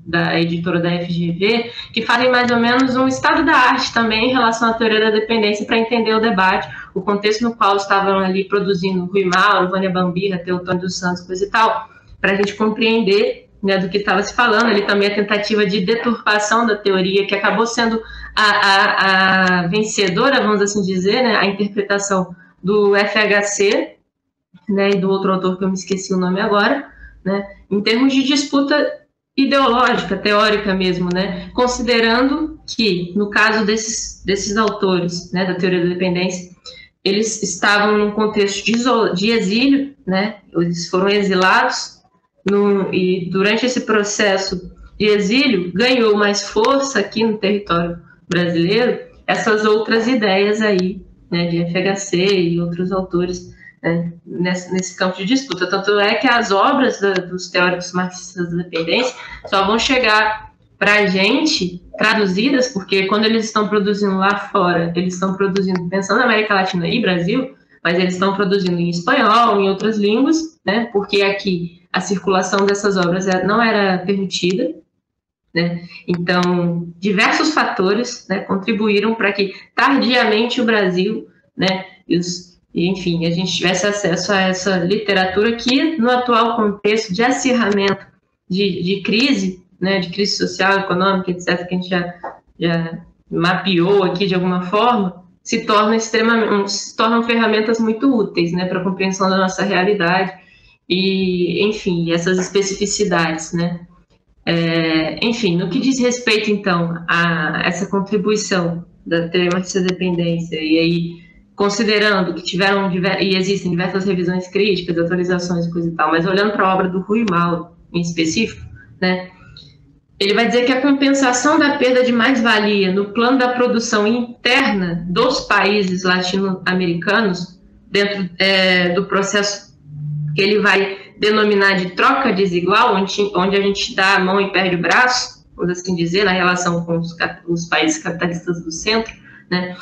da editora da FGV, que fazem mais ou menos um estado da arte também em relação à teoria da dependência, para entender o debate, o contexto no qual estavam ali produzindo Rui Mauro, Vânia Bambirra, Teotônio dos Santos, coisa e tal, para a gente compreender, né, do que estava se falando. Ali também a tentativa de deturpação da teoria, que acabou sendo a vencedora, vamos assim dizer, né, a interpretação do FHC, né, e do outro autor que eu me esqueci o nome agora, né, em termos de disputa ideológica, teórica mesmo, né, considerando que, no caso desses autores, né, da teoria da dependência, eles estavam num contexto de exílio, né, eles foram exilados, e durante esse processo de exílio, ganhou mais força aqui no território brasileiro essas outras ideias aí, né, de FHC e outros autores, né, nesse campo de disputa. Tanto é que as obras dos teóricos marxistas da dependência só vão chegar para a gente traduzidas, porque quando eles estão produzindo lá fora, eles estão produzindo, pensando na América Latina e Brasil, mas eles estão produzindo em espanhol, em outras línguas, né, porque aqui a circulação dessas obras não era permitida, né? Então, diversos fatores, né, contribuíram para que, tardiamente, o Brasil, né, enfim, a gente tivesse acesso a essa literatura que, no atual contexto de acirramento de crise, né, de crise social, econômica, etc., que a gente já mapeou aqui de alguma forma, se tornam ferramentas muito úteis, né, para a compreensão da nossa realidade e, enfim, essas especificidades, né. Enfim, no que diz respeito, então, a essa contribuição da teoria marxista da dependência, e aí, considerando que e existem diversas revisões críticas, atualizações e coisa e tal, mas olhando para a obra do Rui Mauro, em específico, né, ele vai dizer que a compensação da perda de mais-valia no plano da produção interna dos países latino-americanos, dentro do processo que ele vai denominar de troca desigual, onde a gente dá a mão e perde o braço, por assim dizer, na relação com os países capitalistas do centro, né,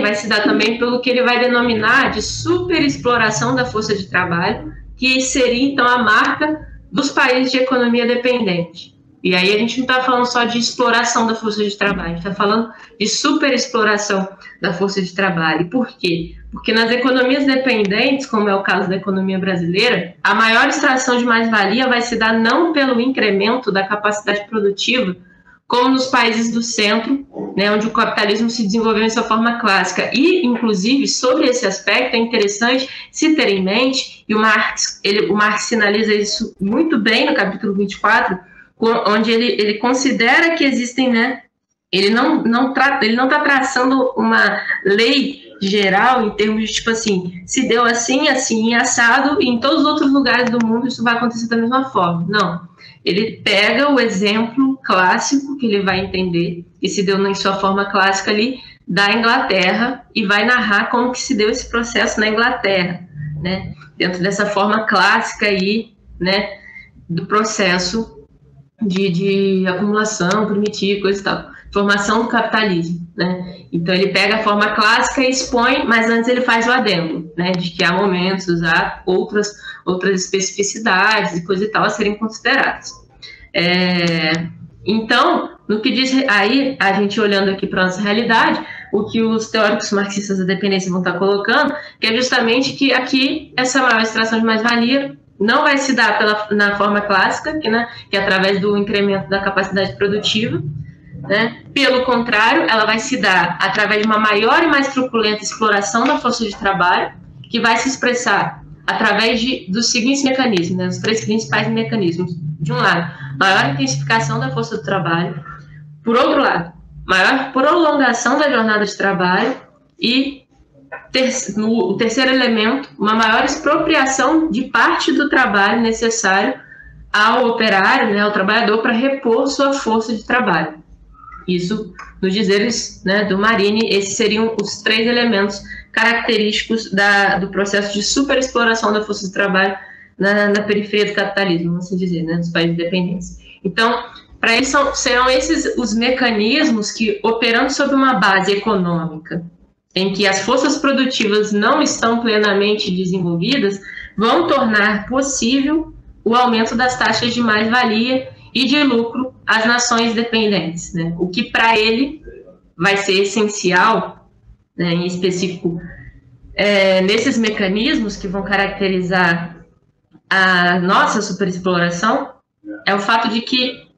vai se dar também pelo que ele vai denominar de superexploração da força de trabalho, que seria, então, a marca dos países de economia dependente. E aí a gente não está falando só de exploração da força de trabalho, a gente está falando de superexploração da força de trabalho. Por quê? Porque nas economias dependentes, como é o caso da economia brasileira, a maior extração de mais-valia vai se dar não pelo incremento da capacidade produtiva, como nos países do centro, né, onde o capitalismo se desenvolveu em sua forma clássica. E, inclusive, sobre esse aspecto, é interessante se ter em mente, e o Marx sinaliza isso muito bem no capítulo 24, onde ele considera que existem, né, ele não está traçando uma lei geral em termos de, tipo assim, se deu assim, assim, assado, e em todos os outros lugares do mundo isso vai acontecer da mesma forma. Não. Ele pega o exemplo clássico que ele vai entender, e se deu em sua forma clássica ali, da Inglaterra, e vai narrar como que se deu esse processo na Inglaterra, né, dentro dessa forma clássica aí, né, do processo de acumulação primitiva, coisa e tal, formação do capitalismo, né? Então ele pega a forma clássica e expõe, mas antes ele faz o adendo, né, de que há momentos, há outras especificidades e coisa e tal a serem consideradas. Então, no que diz aí, a gente olhando aqui para a nossa realidade, o que os teóricos marxistas da dependência vão estar colocando, que é justamente que aqui essa maior extração de mais-valia não vai se dar na forma clássica, que é através do incremento da capacidade produtiva, né? Pelo contrário, ela vai se dar através de uma maior e mais truculenta exploração da força de trabalho, que vai se expressar através dos seguintes mecanismos, né? Os três principais mecanismos. De um lado, maior intensificação da força do trabalho. Por outro lado, maior prolongação da jornada de trabalho. E o terceiro elemento, uma maior expropriação de parte do trabalho necessário ao operário, né, ao trabalhador, para repor sua força de trabalho. Isso, nos dizeres, né, do Marini, esses seriam os três elementos característicos do processo de superexploração da força de trabalho na periferia do capitalismo, vamos assim dizer, né, nos países de dependência. Então, para eles serão esses os mecanismos que, operando sob uma base econômica, em que as forças produtivas não estão plenamente desenvolvidas, vão tornar possível o aumento das taxas de mais-valia e de lucro às nações dependentes, né? O que para ele vai ser essencial, né, em específico, nesses mecanismos que vão caracterizar a nossa superexploração, é o fato de que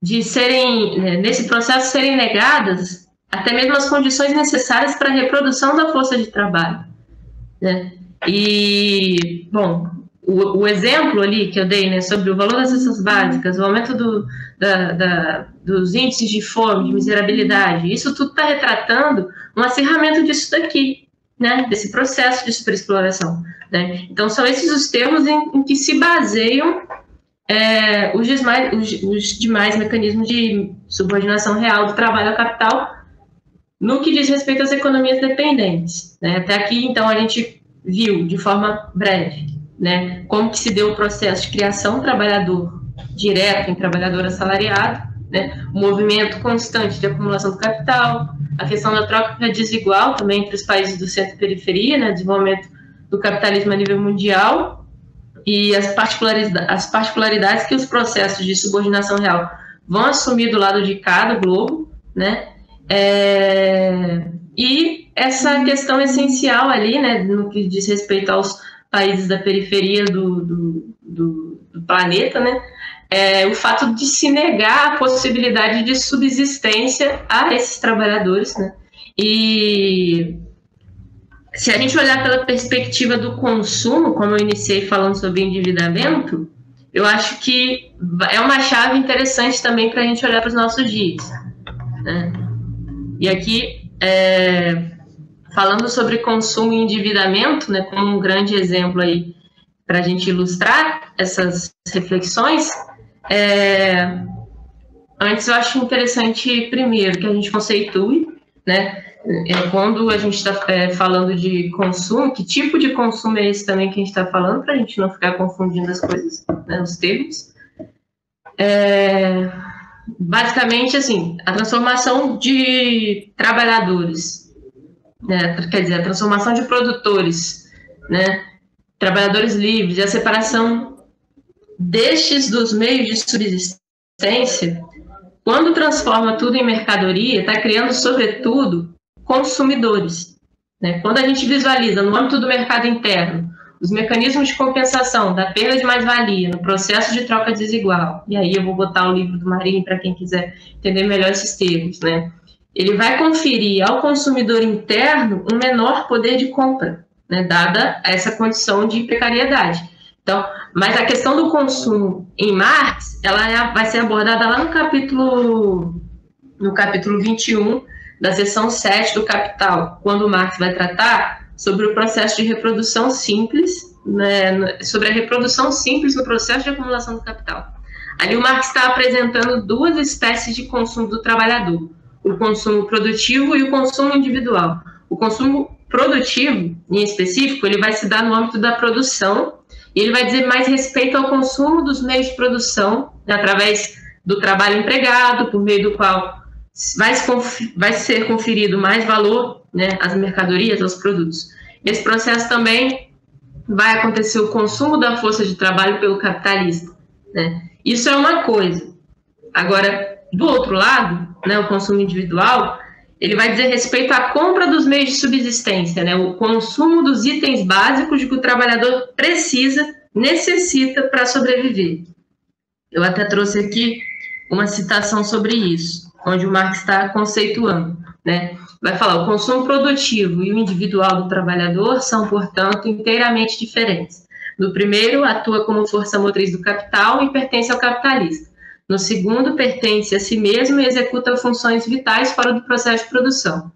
de serem, nesse processo, serem negadas até mesmo as condições necessárias para a reprodução da força de trabalho, né? E, bom, o exemplo ali que eu dei, né, sobre o valor das cestas básicas, o aumento dos índices de fome, de miserabilidade, isso tudo está retratando um acirramento disso daqui, né, desse processo de superexploração, né? Então, são esses os termos em que se baseiam os demais mecanismos de subordinação real do trabalho ao capital no que diz respeito às economias dependentes, né? Até aqui, então, a gente viu de forma breve, né, como que se deu o processo de criação trabalhador direto em trabalhador assalariado, né, o movimento constante de acumulação do capital, a questão da troca desigual também entre os países do centro e periferia, né, desenvolvimento do capitalismo a nível mundial e as particularidades que os processos de subordinação real vão assumir do lado de cá do globo, né, e essa questão essencial ali, né, no que diz respeito aos países da periferia do planeta, né, o fato de se negar a possibilidade de subsistência a esses trabalhadores, né, e se a gente olhar pela perspectiva do consumo, como eu iniciei falando sobre endividamento, eu acho que é uma chave interessante também para a gente olhar para os nossos dias, né? E aqui, falando sobre consumo e endividamento, né, como um grande exemplo aí para a gente ilustrar essas reflexões, antes eu acho interessante, primeiro, que a gente conceitue, né, quando a gente está falando de consumo, que tipo de consumo é esse também que a gente está falando, para a gente não ficar confundindo as coisas, né, os termos. Basicamente, assim, a transformação de trabalhadores, né, quer dizer, a transformação de produtores, né, trabalhadores livres, e a separação destes dos meios de subsistência, quando transforma tudo em mercadoria, está criando, sobretudo, consumidores, né? Quando a gente visualiza no âmbito do mercado interno os mecanismos de compensação da perda de mais-valia no processo de troca desigual, e aí eu vou botar o livro do Marinho para quem quiser entender melhor esses termos, né? Ele vai conferir ao consumidor interno um menor poder de compra, né, dada essa condição de precariedade. Então, mas a questão do consumo em Marx, ela vai ser abordada lá no capítulo 21 da seção 7 do Capital, quando Marx vai tratar sobre o processo de reprodução simples, né, sobre a reprodução simples no processo de acumulação do capital. Ali o Marx está apresentando duas espécies de consumo do trabalhador, o consumo produtivo e o consumo individual. O consumo produtivo, em específico, ele vai se dar no âmbito da produção, e ele vai dizer mais respeito ao consumo dos meios de produção, né, através do trabalho empregado, por meio do qual vai ser conferido mais valor, né, às mercadorias, aos produtos. Esse processo também vai acontecer o consumo da força de trabalho pelo capitalista, né? Isso é uma coisa. Agora, do outro lado, né, o consumo individual, ele vai dizer respeito à compra dos meios de subsistência, né, o consumo dos itens básicos de que o trabalhador necessita para sobreviver. Eu até trouxe aqui uma citação sobre isso, onde o Marx está conceituando, né? Vai falar, o consumo produtivo e o individual do trabalhador são, portanto, inteiramente diferentes. No primeiro, atua como força motriz do capital e pertence ao capitalista. No segundo, pertence a si mesmo e executa funções vitais fora do processo de produção.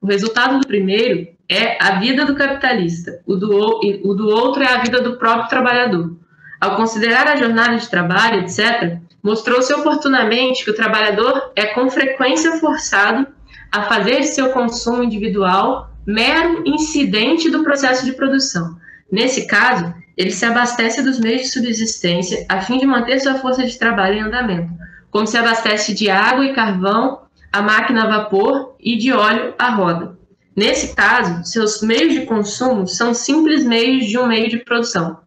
O resultado do primeiro é a vida do capitalista, o do outro é a vida do próprio trabalhador. Ao considerar a jornada de trabalho, etc., mostrou-se oportunamente que o trabalhador é com frequência forçado a fazer seu consumo individual mero incidente do processo de produção. Nesse caso, ele se abastece dos meios de subsistência a fim de manter sua força de trabalho em andamento, como se abastece de água e carvão a máquina a vapor e de óleo a roda. Nesse caso, seus meios de consumo são simples meios de um meio de produção.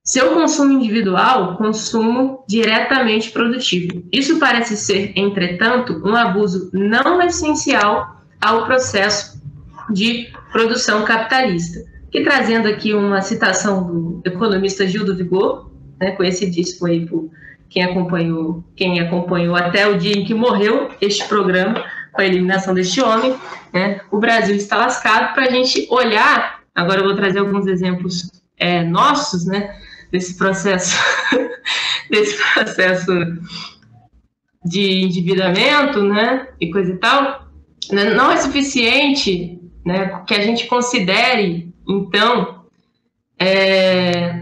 Seu consumo individual, consumo diretamente produtivo. Isso parece ser, entretanto, um abuso não essencial ao processo de produção capitalista. Que, trazendo aqui uma citação do economista Gil do Vigor, né, conhecidíssimo aí por quem acompanhou até o dia em que morreu este programa, com a eliminação deste homem, né? O Brasil está lascado. Para a gente olhar, agora eu vou trazer alguns exemplos nossos, né, desse processo, de endividamento, né, e coisa e tal. Não é suficiente, né, que a gente considere, então,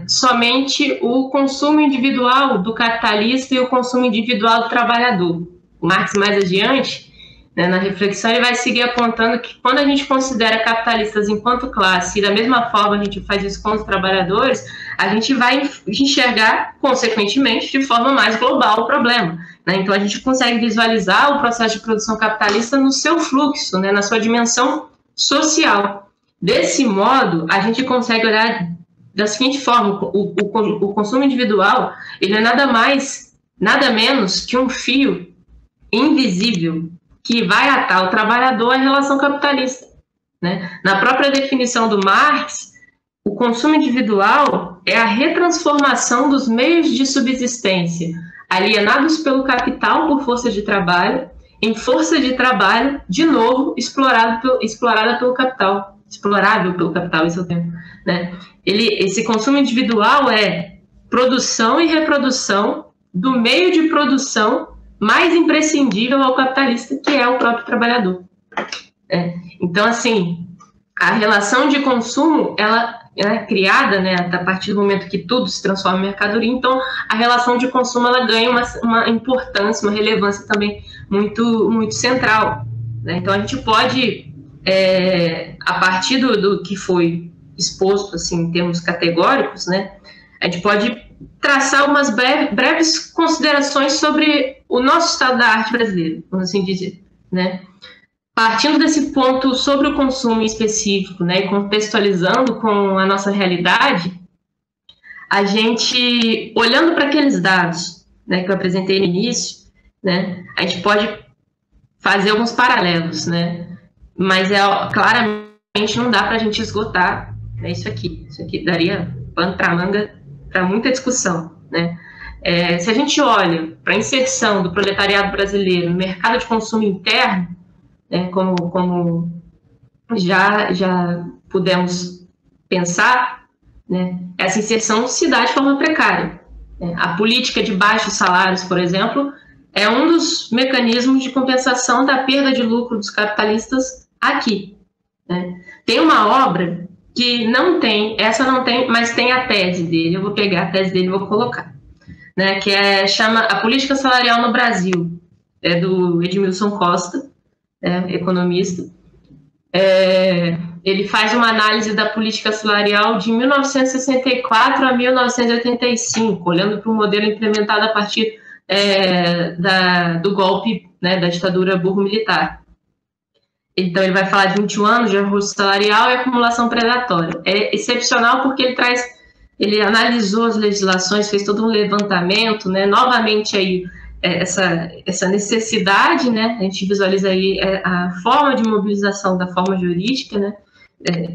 somente o consumo individual do capitalista e o consumo individual do trabalhador. O Marx, mais adiante, né, na reflexão, ele vai seguir apontando que quando a gente considera capitalistas enquanto classe, e da mesma forma a gente faz isso com os trabalhadores, a gente vai enxergar, consequentemente, de forma mais global o problema, né? Então a gente consegue visualizar o processo de produção capitalista no seu fluxo, né, na sua dimensão social. Desse modo, a gente consegue olhar da seguinte forma: o consumo individual, ele é nada menos que um fio invisível que vai atar o trabalhador à relação capitalista, né? Na própria definição do Marx, o consumo individual é a retransformação dos meios de subsistência alienados pelo capital por força de trabalho em força de trabalho, de novo, explorada pelo capital. Explorável pelo capital, esse é o termo, né? Esse consumo individual é produção e reprodução do meio de produção mais imprescindível ao capitalista, que é o próprio trabalhador. Então, assim, a relação de consumo, ela é criada, né, a partir do momento que tudo se transforma em mercadoria. Então, a relação de consumo, ela ganha uma importância, uma relevância também muito, muito central, né? Então, a gente pode, a partir do que foi exposto, assim, em termos categóricos, né, a gente pode traçar umas breves considerações sobre o nosso estado da arte brasileiro, vamos assim dizer, né? Partindo desse ponto sobre o consumo em específico, né, e contextualizando com a nossa realidade, a gente, olhando para aqueles dados, né, que eu apresentei no início, né, a gente pode fazer alguns paralelos, né, mas claramente não dá para a gente esgotar, né, isso aqui daria pano para manga para muita discussão, né? Se a gente olha para a inserção do proletariado brasileiro no mercado de consumo interno, né, como já pudemos pensar, né, essa inserção se dá de forma precária. A política de baixos salários, por exemplo, é um dos mecanismos de compensação da perda de lucro dos capitalistas aqui, né? Tem uma obra que essa não tem, mas tem a tese dele. Eu vou pegar a tese dele e vou colocar, né, que chama A Política Salarial no Brasil, do Edmilson Costa, economista. Ele faz uma análise da política salarial de 1964 a 1985, olhando para o modelo implementado a partir do golpe, né, da ditadura burro-militar. Então, ele vai falar de 21 anos de ajuste salarial e acumulação predatória. É excepcional porque ele analisou as legislações, fez todo um levantamento, né? Novamente aí essa necessidade, né? A gente visualiza aí a forma de mobilização da forma jurídica, né?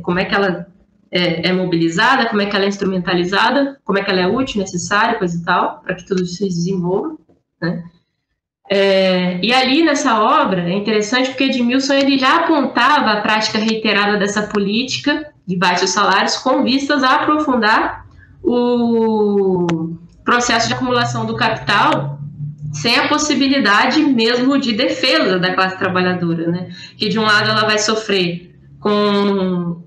Como é que ela é mobilizada, como é que ela é instrumentalizada, como é que ela é útil, necessária, coisa e tal, para que tudo isso se desenvolva, né? E ali nessa obra é interessante porque Edmilson ele já apontava a prática reiterada dessa política de baixos salários com vistas a aprofundar o processo de acumulação do capital sem a possibilidade mesmo de defesa da classe trabalhadora, né? Que de um lado ela vai sofrer com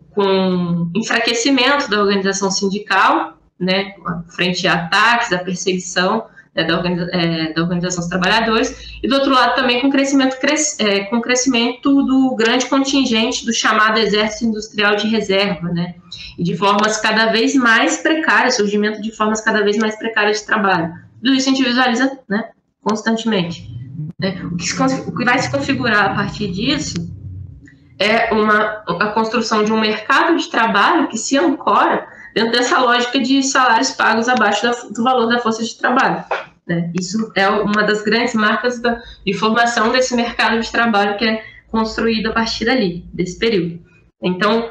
enfraquecimento da organização sindical, né, frente a ataques, a perseguição da organização dos trabalhadores, e do outro lado também com crescimento do grande contingente do chamado exército industrial de reserva, né, e de formas cada vez mais precárias, surgimento de formas cada vez mais precárias de trabalho. Tudo isso a gente visualiza, né, constantemente. O que vai se configurar a partir disso é a construção de um mercado de trabalho que se ancora dentro dessa lógica de salários pagos abaixo do valor da força de trabalho, né? Isso é uma das grandes marcas de formação desse mercado de trabalho que é construído a partir dali, desse período. Então,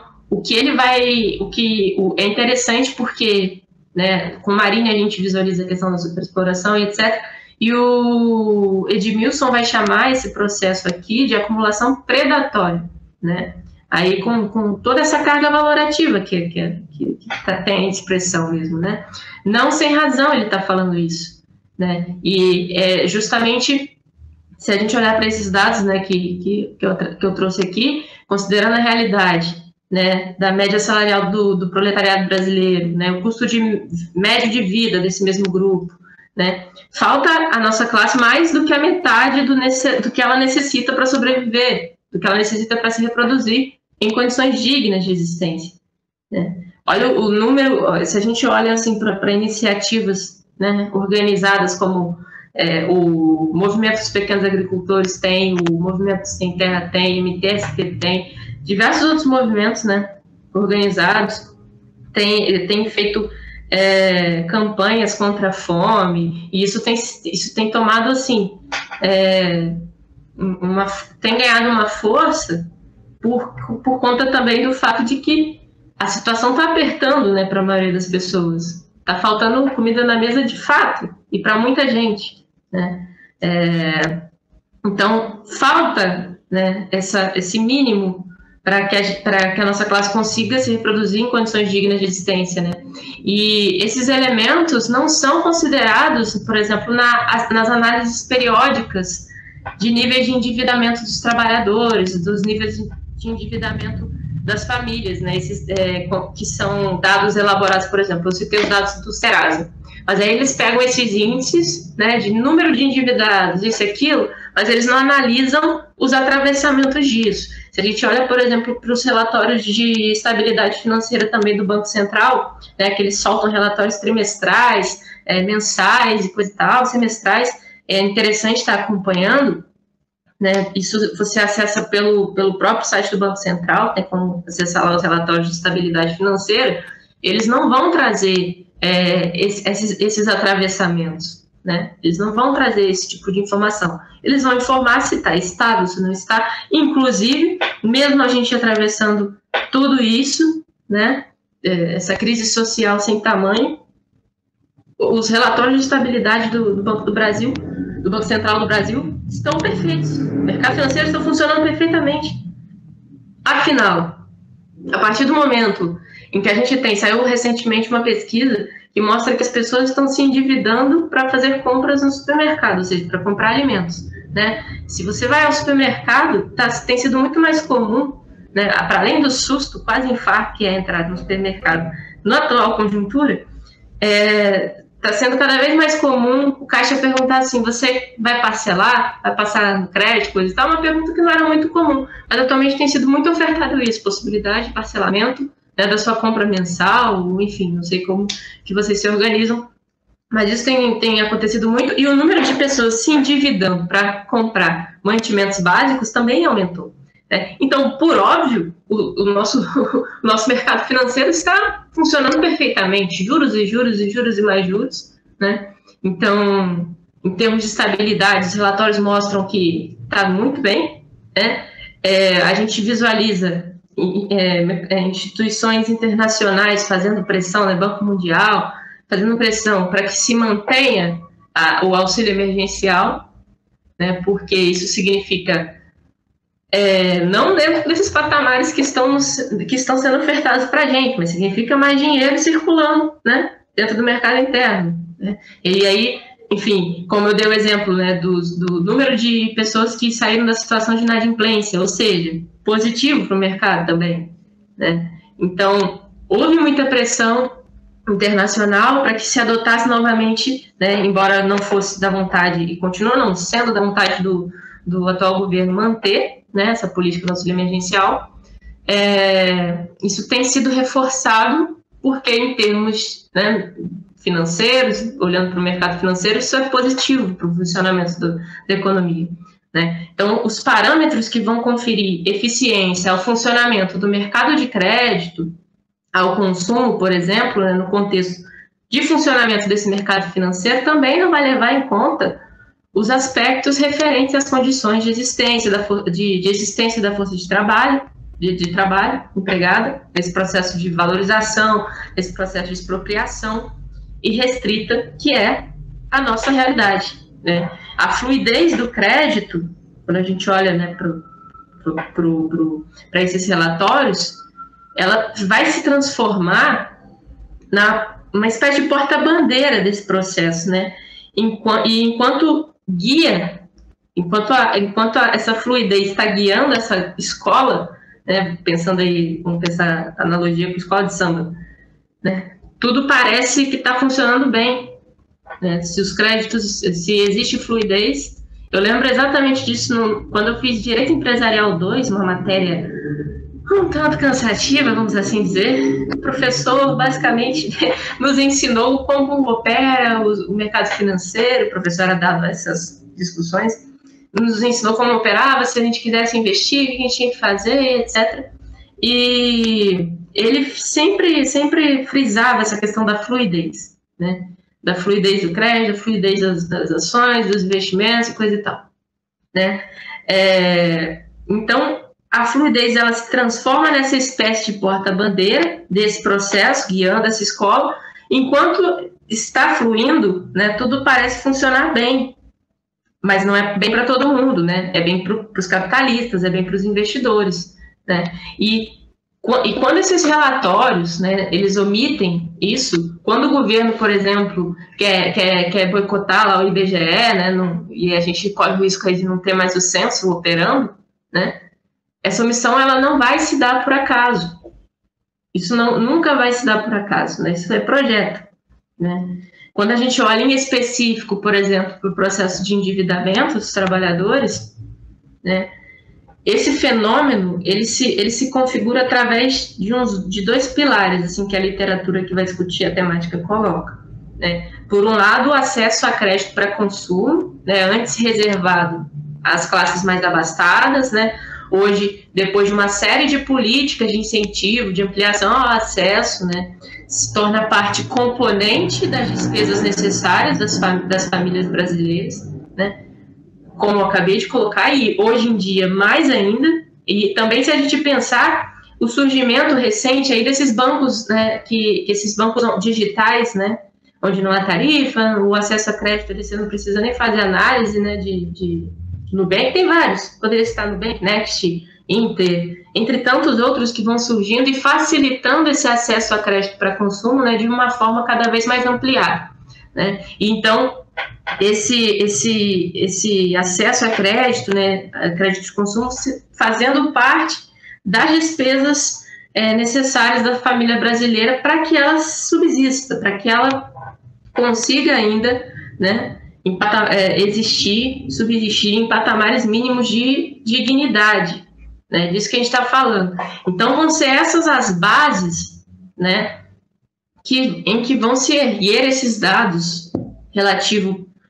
é interessante porque né? Com Marinha a gente visualiza a questão da superexploração e etc. E o Edmilson vai chamar esse processo aqui de acumulação predatória, né? Aí com toda essa carga valorativa que tem a expressão mesmo, né? Não sem razão ele está falando isso, né? E justamente se a gente olhar para esses dados, né, que eu trouxe aqui, considerando a realidade, né, da média salarial do proletariado brasileiro, né, o custo médio de vida desse mesmo grupo, né, falta a nossa classe mais do que a metade do que ela necessita para sobreviver, do que ela necessita para se reproduzir em condições dignas de existência, né? Olha o número, se a gente olha assim para iniciativas, né, organizadas como o Movimento dos Pequenos Agricultores tem, o Movimento Sem Terra tem, o MTST tem, diversos outros movimentos, né, organizados, tem feito campanhas contra a fome, e isso tem tomado, assim, tem ganhado uma força por conta também do fato de que a situação está apertando, né, para a maioria das pessoas. Está faltando comida na mesa de fato, e para muita gente, né? Então, falta, né, esse mínimo para que a nossa classe consiga se reproduzir em condições dignas de existência, né? E esses elementos não são considerados, por exemplo, nas análises periódicas de níveis de endividamento dos trabalhadores, dos níveis de endividamento das famílias, né? Esses, que são dados elaborados, por exemplo, eu citei os dados do Serasa, mas aí eles pegam esses índices, né, de número de endividados, isso e aquilo, mas eles não analisam os atravessamentos disso. Se a gente olha, por exemplo, para os relatórios de estabilidade financeira também do Banco Central, né, que eles soltam relatórios trimestrais, mensais e coisa e tal, semestrais, é interessante estar acompanhando, né? Isso você acessa pelo próprio site do Banco Central, tem como acessar lá os relatórios de estabilidade financeira. Eles não vão trazer esses atravessamentos, né? Eles não vão trazer esse tipo de informação. Eles vão informar se está estável, se não está. Inclusive, mesmo a gente atravessando tudo isso, né? Essa crise social sem tamanho, os relatórios de estabilidade do Banco do Brasil, do Banco Central do Brasil, estão perfeitos. O mercado financeiro está funcionando perfeitamente. Afinal, a partir do momento em que a gente saiu recentemente uma pesquisa que mostra que as pessoas estão se endividando para fazer compras no supermercado, ou seja, para comprar alimentos, né? Se você vai ao supermercado, tem sido muito mais comum, né, para além do susto, quase infarto, que é a entrada no supermercado, na atual conjuntura, está sendo cada vez mais comum o caixa perguntar assim: você vai parcelar? Vai passar no crédito? Coisa e tal. Uma pergunta que não era muito comum, mas atualmente tem sido muito ofertado isso, possibilidade de parcelamento, né, da sua compra mensal, enfim, não sei como que vocês se organizam, mas isso tem acontecido muito, e o número de pessoas se endividando para comprar mantimentos básicos também aumentou, né? Então, por óbvio, o nosso mercado financeiro está funcionando perfeitamente, juros e juros e juros e mais juros, né? Então, em termos de estabilidade, os relatórios mostram que está muito bem, né? A gente visualiza instituições internacionais fazendo pressão, né, Banco Mundial, fazendo pressão para que se mantenha o auxílio emergencial, né, porque isso significa não dentro desses patamares que estão sendo ofertados para a gente, mas significa mais dinheiro circulando, né, dentro do mercado interno, né? E aí, enfim, como eu dei o exemplo, né, do número de pessoas que saíram da situação de inadimplência, ou seja, positivo para o mercado também, né? Então, houve muita pressão internacional para que se adotasse novamente, né, embora não fosse da vontade, e continua não sendo da vontade do atual governo manter, né, essa política do auxílio emergencial. Isso tem sido reforçado porque, em termos, né, financeiros, olhando para o mercado financeiro, isso é positivo para o funcionamento da economia, né? Então, os parâmetros que vão conferir eficiência ao funcionamento do mercado de crédito, ao consumo, por exemplo, né, no contexto de funcionamento desse mercado financeiro, também não vai levar em conta os aspectos referentes às condições de existência de existência da força de trabalho, de trabalho empregada, esse processo de valorização, esse processo de expropriação. e restrita que é a nossa realidade, né? A fluidez do crédito, quando a gente olha, né, para esses relatórios, ela vai se transformar uma espécie de porta-bandeira desse processo, né? E enquanto guia, enquanto essa fluidez está guiando essa escola, né, pensando aí, vamos pensar a analogia com escola de samba, né, tudo parece que está funcionando bem, né? Se os créditos, se existe fluidez. Eu lembro exatamente disso quando eu fiz Direito Empresarial 2, uma matéria um tanto cansativa, vamos assim dizer. O professor basicamente nos ensinou como opera o mercado financeiro. O professor era dado essas discussões, nos ensinou como operava, se a gente quisesse investir, o que a gente tinha que fazer, etc. E ele sempre frisava essa questão da fluidez, né? Da fluidez do crédito, da fluidez das ações, dos investimentos e coisa e tal, né? Então, a fluidez, ela se transforma nessa espécie de porta-bandeira desse processo, guiando essa escola. Enquanto está fluindo, né, tudo parece funcionar bem, mas não é bem para todo mundo, né? É bem para os capitalistas, é bem para os investidores, né? E quando esses relatórios, né, eles omitem isso, quando o governo, por exemplo, quer boicotar lá o IBGE, né, e a gente corre o risco aí de não ter mais o censo operando, né? Essa omissão, ela não vai se dar por acaso. Isso nunca vai se dar por acaso, né? Isso é projeto, né? Quando a gente olha em específico, por exemplo, para o processo de endividamento dos trabalhadores, né, esse fenômeno, ele se configura através de dois pilares, assim, que a literatura que vai discutir a temática coloca, né? Por um lado, o acesso a crédito para consumo, né, antes reservado às classes mais abastadas, né? Hoje, depois de uma série de políticas de incentivo, de ampliação ao acesso, né, se torna parte componente das despesas necessárias das famílias brasileiras, né, como eu acabei de colocar, e hoje em dia mais ainda. E também, se a gente pensar o surgimento recente aí desses bancos, né, esses bancos digitais, né, onde não há tarifa, o acesso a crédito, você não precisa nem fazer análise, né, de Nubank, tem vários, poderia citar Nubank, Next, Inter, entre tantos outros que vão surgindo e facilitando esse acesso a crédito para consumo, né, de uma forma cada vez mais ampliada, né? E então, esse acesso a crédito, né, a crédito de consumo, fazendo parte das despesas necessárias da família brasileira para que ela subsista, para que ela consiga ainda, né, subsistir em patamares mínimos de dignidade, né? Disso que a gente está falando. Então, vão ser essas as bases, né, em que vão se erguer esses dados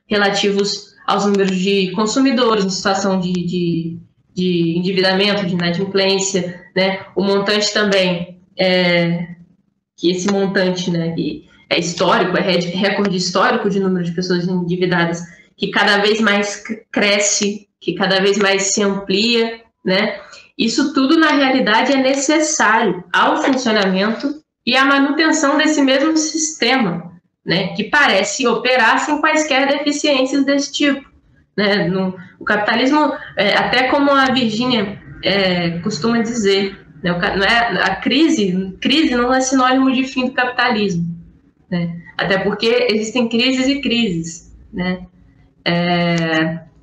relativos aos números de consumidores em situação de endividamento, de inadimplência, né? O montante também, que esse montante, né, que é histórico, é recorde histórico de número de pessoas endividadas, que cada vez mais cresce, que cada vez mais se amplia, né? Isso tudo, na realidade, é necessário ao funcionamento e à manutenção desse mesmo sistema, né, que parece operar sem quaisquer deficiências desse tipo, né? O capitalismo, até como a Virginia costuma dizer, né, a crise não é sinônimo de fim do capitalismo, né? Até porque existem crises e crises, né?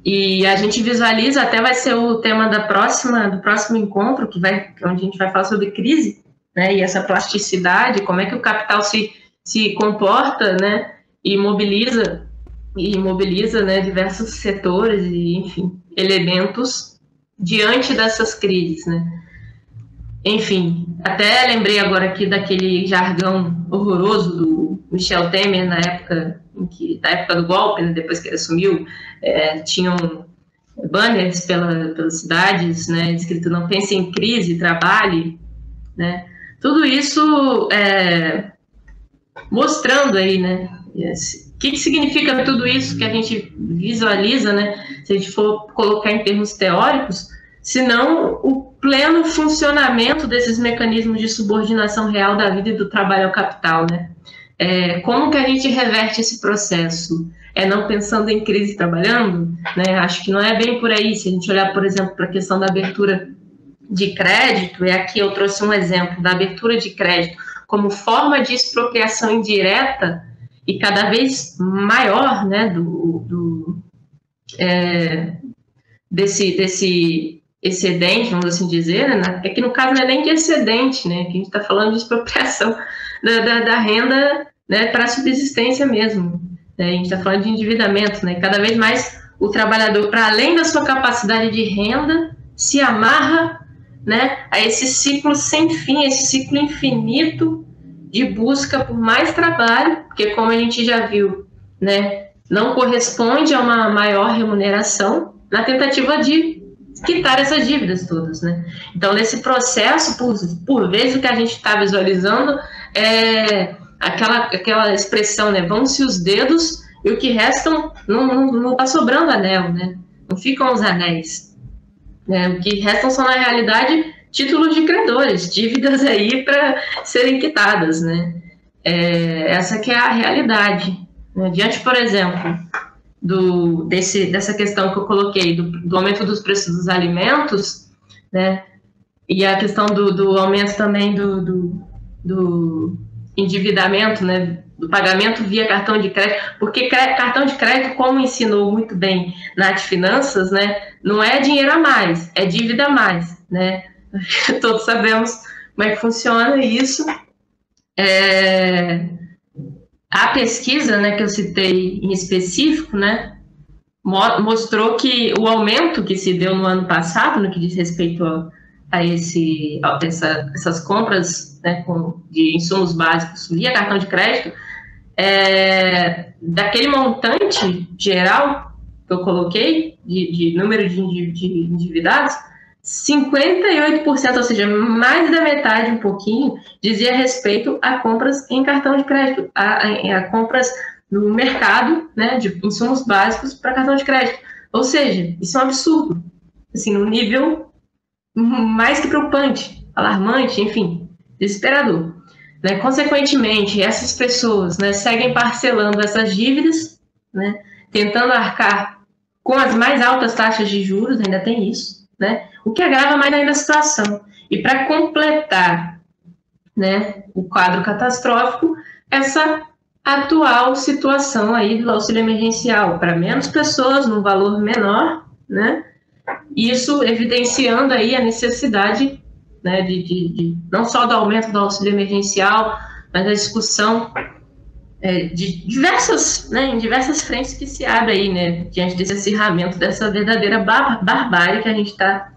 E a gente visualiza, até vai ser o tema do próximo encontro, onde a gente vai falar sobre crise, né, e essa plasticidade, como é que o capital se comporta, né, e mobiliza, né, diversos setores e, enfim, elementos diante dessas crises, né. Enfim, até lembrei agora aqui daquele jargão horroroso do Michel Temer na época do golpe, né, depois que ele assumiu, tinham banners pelas cidades, né, escrito "não pense em crise, trabalhe", né. Tudo isso mostrando aí, né, o que significa tudo isso que a gente visualiza, né, se a gente for colocar em termos teóricos, senão o pleno funcionamento desses mecanismos de subordinação real da vida e do trabalho ao capital, né? Como que a gente reverte esse processo? Não pensando em crise trabalhando, né? Acho que não é bem por aí. Se a gente olhar, por exemplo, para a questão da abertura de crédito, e aqui eu trouxe um exemplo da abertura de crédito como forma de expropriação indireta e cada vez maior, né, desse excedente, vamos assim dizer, né? É que no caso não é nem de excedente, né? Que a gente está falando de expropriação da renda, né, para subsistência mesmo. Né? A gente está falando de endividamento, né? Cada vez mais o trabalhador, para além da sua capacidade de renda, se amarra, né, a esse ciclo sem fim, esse ciclo infinito de busca por mais trabalho, porque como a gente já viu, né, não corresponde a uma maior remuneração, na tentativa de quitar essas dívidas todas, né? Então, nesse processo, por vezes, o que a gente está visualizando é aquela expressão, né? Vão-se os dedos e o que restam não está sobrando anel, né? Não ficam os anéis. Né? O que restam são, na realidade, títulos de credores, dívidas aí para serem quitadas, né? Essa que é a realidade. Né? Diante, por exemplo, dessa questão que eu coloquei, do aumento dos preços dos alimentos, né? E a questão do aumento também do endividamento, né? Do pagamento via cartão de crédito, porque cartão de crédito, como ensinou muito bem Nath Finanças, né? Não é dinheiro a mais, é dívida a mais, né? Todos sabemos como é que funciona isso. A pesquisa, né, que eu citei em específico, né, mostrou que o aumento que se deu no ano passado, no que diz respeito a essas compras, né, de insumos básicos via cartão de crédito, daquele montante geral que eu coloquei, de número de endividados, 58%, ou seja, mais da metade, um pouquinho, dizia respeito a compras em cartão de crédito, a compras no mercado, né, de insumos básicos para cartão de crédito. Ou seja, isso é um absurdo, assim, no nível mais que preocupante, alarmante, enfim, desesperador. Né? Consequentemente, essas pessoas, né, seguem parcelando essas dívidas, né, tentando arcar com as mais altas taxas de juros, ainda tem isso, né? O que agrava mais ainda a situação. E para completar, né, o quadro catastrófico, essa atual situação aí do auxílio emergencial para menos pessoas, num valor menor, né? Isso evidenciando aí a necessidade, né, de não só do aumento do auxílio emergencial, mas da discussão de em diversas frentes que se abre aí, né, diante desse acirramento, dessa verdadeira barbárie que a gente está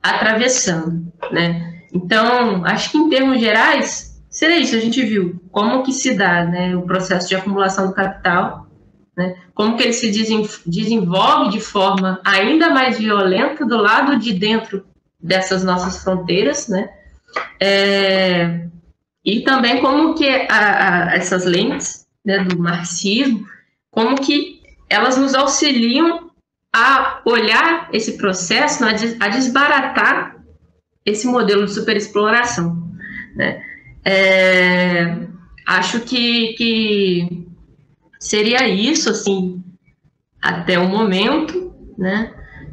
atravessando, né. Então, acho que em termos gerais, seria isso. A gente viu como que se dá, né, o processo de acumulação do capital, né, como que ele se desenvolve de forma ainda mais violenta do lado de dentro dessas nossas fronteiras, né, e também como que essas lentes, né, do marxismo, como que elas nos auxiliam a olhar esse processo, a desbaratar esse modelo de superexploração, né? Acho que seria isso, assim, até o momento, né?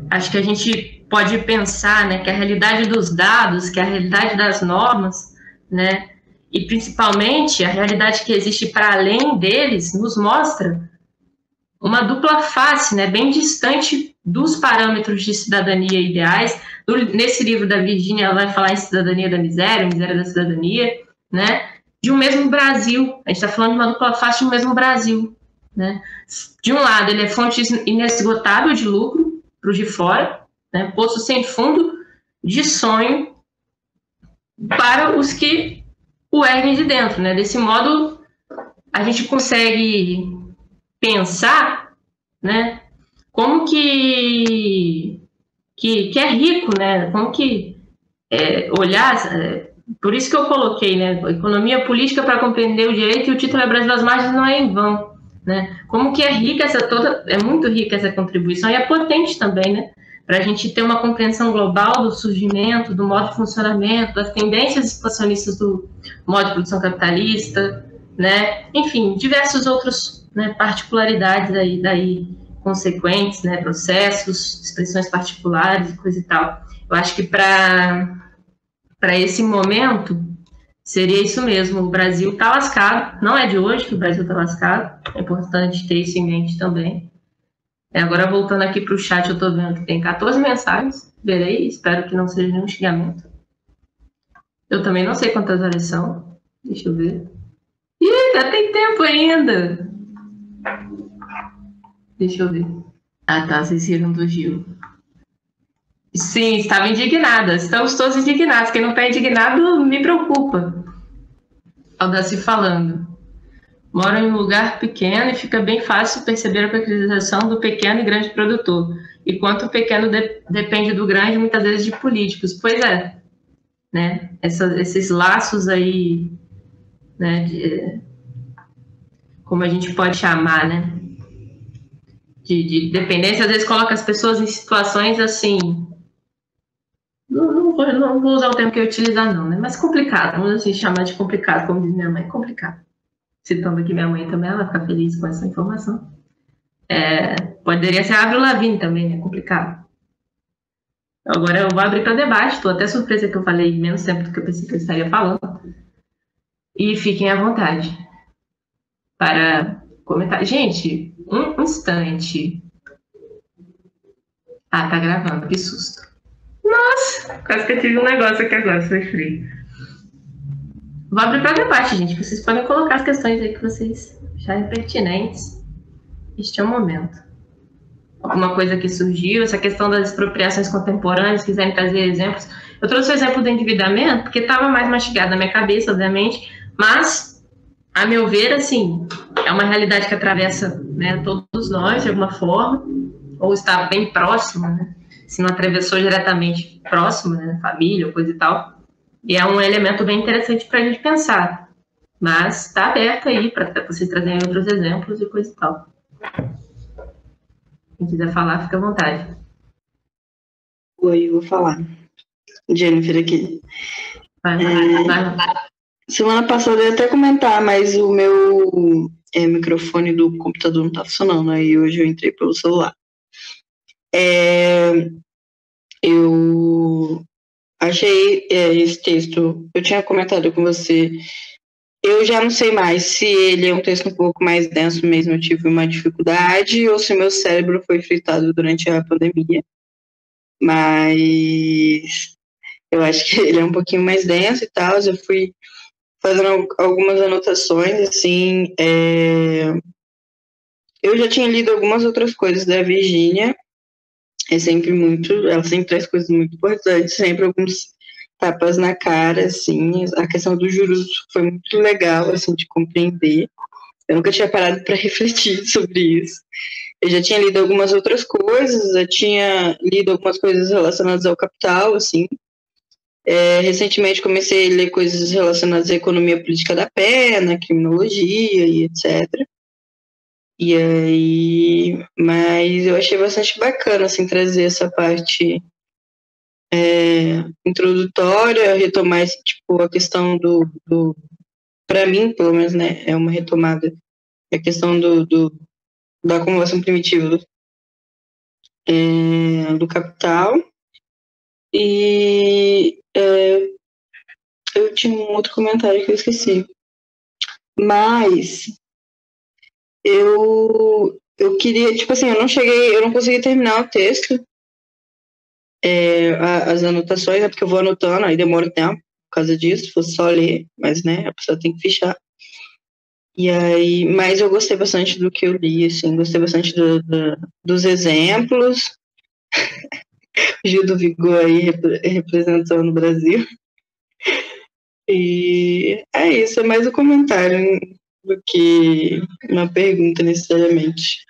Acho que a gente pode pensar, né, que a realidade dos dados, que a realidade das normas, né, e principalmente a realidade que existe para além deles, nos mostra uma dupla face, né, bem distante dos parâmetros de cidadania ideais. Nesse livro da Virginia, ela vai falar em cidadania da miséria, miséria da cidadania, né, de um mesmo Brasil. A gente está falando de uma dupla face de um mesmo Brasil, né. De um lado, ele é fonte inesgotável de lucro para os de fora, né, poço sem fundo de sonho para os que o erguem de dentro, né. Desse modo, a gente consegue pensar, né, como que é rico, né, como que olhar, por isso que eu coloquei, né, economia política para compreender o direito, e o título é Brasil das Margens não é em vão, né, como que é rica é muito rica essa contribuição, e é potente também, né, para a gente ter uma compreensão global do surgimento, do modo de funcionamento, das tendências expansionistas do modo de produção capitalista, né? Enfim, diversos outros, né, particularidades daí consequentes, né, processos, expressões particulares, coisa e tal. Eu acho que para esse momento seria isso mesmo. O Brasil está lascado, não é de hoje que o Brasil está lascado, é importante ter isso em mente também. Agora, voltando aqui para o chat, eu estou vendo que tem 14 mensagens, verei, espero que não seja nenhum xingamento. Eu também não sei quantas horas são, deixa eu ver. Ih, ainda tem tempo ainda! Deixa eu ver. Ah, tá, vocês riram do Gil. Sim, estava indignada. Estamos todos indignados. Quem não está indignado me preocupa. Aldaci falando. Moro em um lugar pequeno e fica bem fácil perceber a precarização do pequeno e grande produtor. E quanto o pequeno depende do grande, muitas vezes de políticos. Pois é, né? Esses laços aí, né? Como a gente pode chamar, né? De dependência, às vezes coloca as pessoas em situações assim. Não vou usar o termo que eu utilizar, não, né? Mas complicado, vamos assim chamar de complicado, como diz minha mãe, complicado. Citando aqui minha mãe também, ela fica feliz com essa informação. Poderia ser a Avril Lavigne também, né? Complicado. Agora eu vou abrir para debate, estou até surpresa que eu falei menos tempo do que eu pensei que eu estaria falando. E fiquem à vontade para comentar. Gente, um instante. Ah, tá gravando, que susto. Nossa, quase que eu tive um negócio aqui agora, sofri. Vou abrir para debate, gente. Vocês podem colocar as questões aí que vocês acharem pertinentes. Este é o momento. Alguma coisa que surgiu, essa questão das expropriações contemporâneas, quiserem trazer exemplos. Eu trouxe o exemplo do endividamento, porque estava mais mastigado na minha cabeça, obviamente, mas, a meu ver, assim, é uma realidade que atravessa, né, todos nós, de alguma forma, ou está bem próximo, né? Se não atravessou diretamente próximo, né, família ou coisa e tal. E é um elemento bem interessante para a gente pensar. Mas está aberto aí para vocês trazerem outros exemplos e coisa e tal. Quem quiser falar, fica à vontade. Oi, eu vou falar. Jennifer aqui. Vai. Semana passada eu ia até comentar, mas o meu microfone do computador não tá funcionando, aí hoje eu entrei pelo celular. Eu achei esse texto, eu tinha comentado com você, eu já não sei mais se ele é um texto um pouco mais denso mesmo, eu tive uma dificuldade, ou se meu cérebro foi fritado durante a pandemia, mas eu acho que ele é um pouquinho mais denso e tal, eu fui fazendo algumas anotações, assim, eu já tinha lido algumas outras coisas da Virginia, ela sempre traz coisas muito importantes, sempre alguns tapas na cara, assim, a questão do juros foi muito legal, assim, de compreender, eu nunca tinha parado para refletir sobre isso. Eu já tinha lido algumas outras coisas, eu tinha lido algumas coisas relacionadas ao capital, assim. Recentemente comecei a ler coisas relacionadas à economia política da pena, criminologia e etc. E aí, mas eu achei bastante bacana, assim, trazer essa parte introdutória, retomar esse, tipo, a questão do para mim, pelo menos, né, é uma retomada, a questão da acumulação primitiva do capital. E eu tinha um outro comentário que eu esqueci. Mas eu queria, tipo assim, eu não consegui terminar o texto, as anotações, porque eu vou anotando, aí demora tempo por causa disso, se fosse só ler, mas, né, a pessoa tem que fichar. E aí, mas eu gostei bastante do que eu li, assim, gostei bastante dos exemplos. Gil do Vigor aí representando o Brasil. E é isso, é mais um comentário do que uma pergunta necessariamente.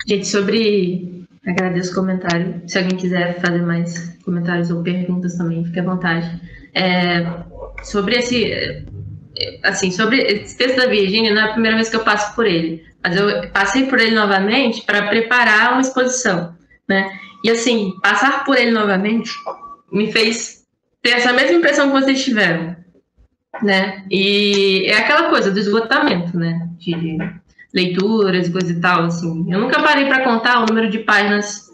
Gente, agradeço o comentário. Se alguém quiser fazer mais comentários ou perguntas também, fique à vontade. Sobre esse texto da Virginia, não é a primeira vez que eu passo por ele, mas eu passei por ele novamente para preparar uma exposição, né? E assim, passar por ele novamente me fez ter essa mesma impressão que vocês tiveram, né? E é aquela coisa do esgotamento, né? De leituras e coisa e tal, assim. Eu nunca parei para contar o número de páginas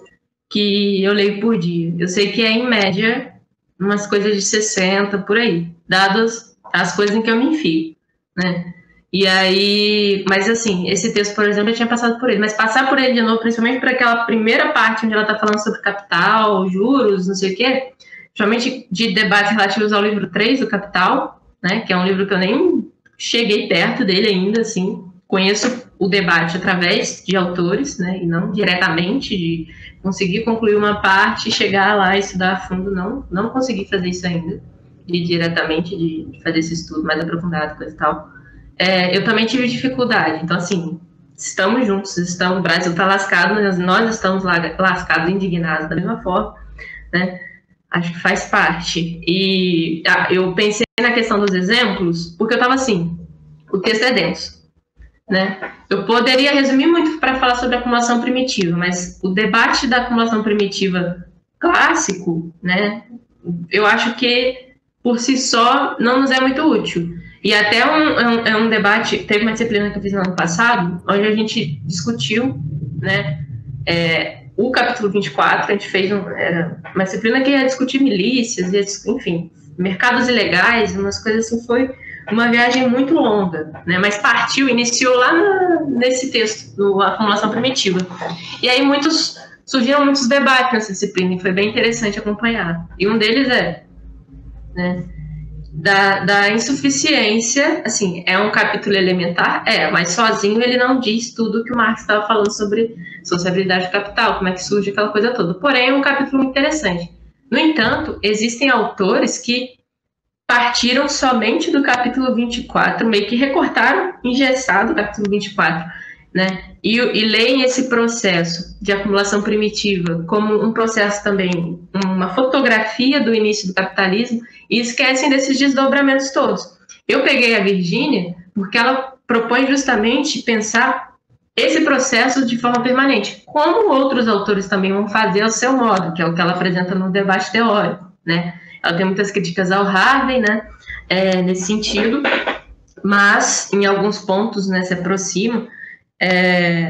que eu leio por dia. Eu sei que é, em média, umas coisas de 60, por aí, dadas as coisas em que eu me enfio, né? E aí, mas assim, esse texto, por exemplo, eu tinha passado por ele, mas passar por ele de novo, principalmente por aquela primeira parte onde ela está falando sobre capital, juros, não sei o quê, principalmente de debates relativos ao livro 3 do Capital, né, que é um livro que eu nem cheguei perto dele ainda, assim, conheço o debate através de autores, né, e não diretamente, de conseguir concluir uma parte, chegar lá e estudar a fundo, não consegui fazer isso ainda, diretamente, de fazer esse estudo mais aprofundado, coisa e tal. Eu também tive dificuldade, então assim, estamos juntos, o Brasil está lascado, nós estamos lascados, indignados da mesma forma, né? Acho que faz parte. E eu pensei na questão dos exemplos, porque eu estava assim, o texto é denso, né? Eu poderia resumir muito para falar sobre a acumulação primitiva, mas o debate da acumulação primitiva clássico, né? Eu acho que por si só não nos é muito útil. E até um debate, teve uma disciplina que eu fiz no ano passado, onde a gente discutiu, né, o capítulo 24, a gente fez uma disciplina que ia discutir milícias, enfim, mercados ilegais, umas coisas assim, foi uma viagem muito longa, né, mas iniciou lá nesse texto, do Acumulação Primitiva. E aí surgiram muitos debates nessa disciplina, e foi bem interessante acompanhar. E um deles né, da insuficiência, assim, é um capítulo elementar, mas sozinho ele não diz tudo que o Marx estava falando sobre sociabilidade do capital, como é que surge aquela coisa toda. Porém, é um capítulo interessante. No entanto, existem autores que partiram somente do capítulo 24, meio que recortaram, engessado o capítulo 24, né? E leem esse processo de acumulação primitiva como um processo também, uma fotografia do início do capitalismo, e esquecem desses desdobramentos todos. Eu peguei a Virgínia porque ela propõe justamente pensar esse processo de forma permanente, como outros autores também vão fazer ao seu modo, que é o que ela apresenta no debate teórico, né? Ela tem muitas críticas ao Harvey, né, nesse sentido, mas em alguns pontos, né, se aproxima.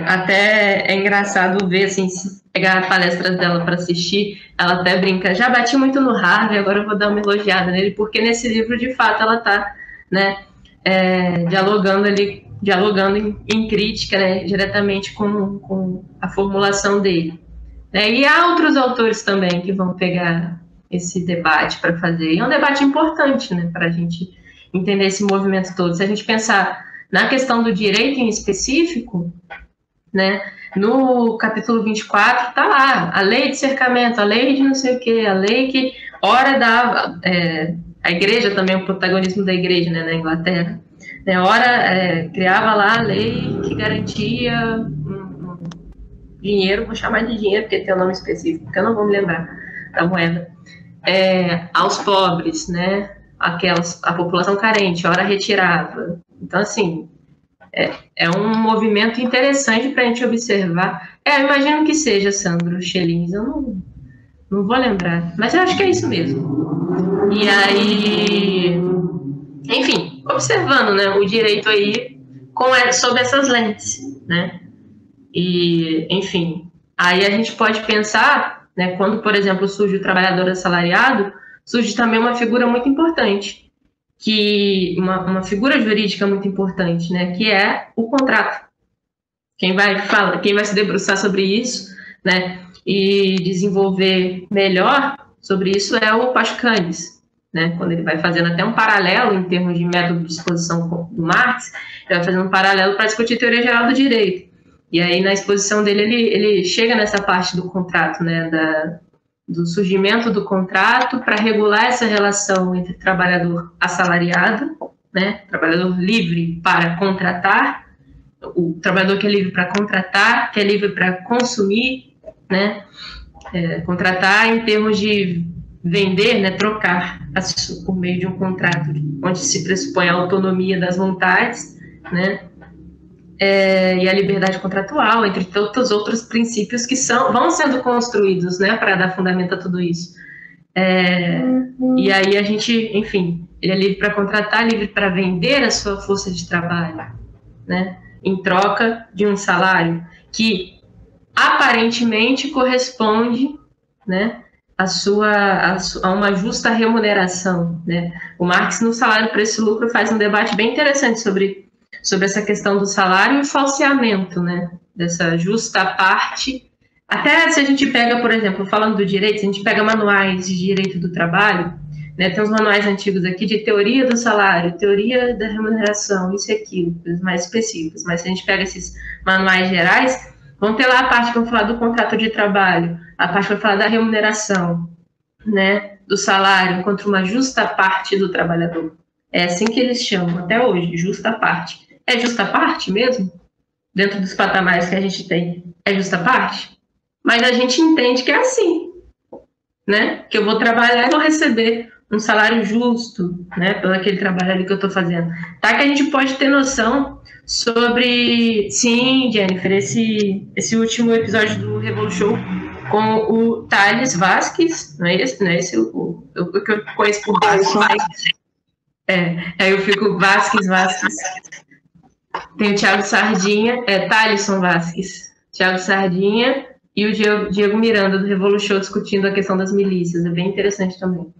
Até é engraçado ver, assim, se pegar palestras dela para assistir, ela até brinca, já bati muito no Harvey, agora eu vou dar uma elogiada nele, porque nesse livro, de fato, ela está, né, dialogando em crítica, né, diretamente com a formulação dele. Né? E há outros autores também que vão pegar esse debate para fazer, e é um debate importante, né, para a gente entender esse movimento todo. Se a gente pensar na questão do direito em específico, né, no capítulo 24 está lá, a lei de cercamento, a lei de não sei o quê, a lei que ora dava, a igreja também, o protagonismo da igreja, né, na Inglaterra, né, ora criava lá a lei que garantia dinheiro, vou chamar de dinheiro porque tem um nome específico, porque eu não vou me lembrar da moeda, aos pobres, né, a população carente, ora retirava. Então, assim, é um movimento interessante para a gente observar. Eu imagino que seja, Sandro Schelins, eu não vou lembrar, mas eu acho que é isso mesmo. E aí, enfim, observando, né, o direito aí sob essas lentes, né? E, enfim, aí a gente pode pensar, né, quando, por exemplo, surge o trabalhador assalariado, surge também uma figura muito importante, uma figura jurídica muito importante, né, que é o contrato. Quem vai se debruçar sobre isso, né, e desenvolver melhor sobre isso é o Pashkanis, né, quando ele vai fazendo até um paralelo em termos de método de exposição do Marx, ele vai fazendo um paralelo para discutir a teoria geral do direito. E aí, na exposição dele, ele chega nessa parte do contrato, né, do surgimento do contrato para regular essa relação entre trabalhador assalariado, né, trabalhador livre para contratar, o trabalhador que é livre para contratar, que é livre para consumir, né, contratar em termos de vender, né, trocar por meio de um contrato onde se pressupõe a autonomia das vontades, né, e a liberdade contratual, entre tantos outros princípios que vão sendo construídos, né, para dar fundamento a tudo isso. E aí a gente, enfim, Ele é livre para contratar, livre para vender a sua força de trabalho, né? Em troca de um salário que aparentemente corresponde, né, a uma justa remuneração, né? O Marx, no Salário, Preço e Lucro, faz um debate bem interessante sobre essa questão do salário e o falseamento, né, dessa justa parte. Até se a gente pega, por exemplo, falando do direito, se a gente pega manuais de direito do trabalho, né, tem uns manuais antigos aqui de teoria do salário, teoria da remuneração, isso e aquilo, coisas mais específicas. Mas se a gente pega esses manuais gerais, vão ter lá a parte que vai falar do contrato de trabalho, a parte que vai falar da remuneração, né, do salário contra uma justa parte do trabalhador. É assim que eles chamam até hoje, justa parte. É justa parte mesmo? Dentro dos patamares que a gente tem, é justa parte? Mas a gente entende que é assim, né? Que eu vou trabalhar e vou receber um salário justo, né? Pelo aquele trabalho ali que eu estou fazendo. Tá? Que a gente pode ter noção sobre... Sim, Jennifer, esse último episódio do Revolution com o Thales Vasquez, não é esse? Não é esse o que eu conheço por Vasquez. Aí eu fico Vasquez. Tem o Thiago Sardinha, Thaleson Vasquez, Thiago Sardinha e o Diego Miranda, do Revolution, discutindo a questão das milícias. É bem interessante também.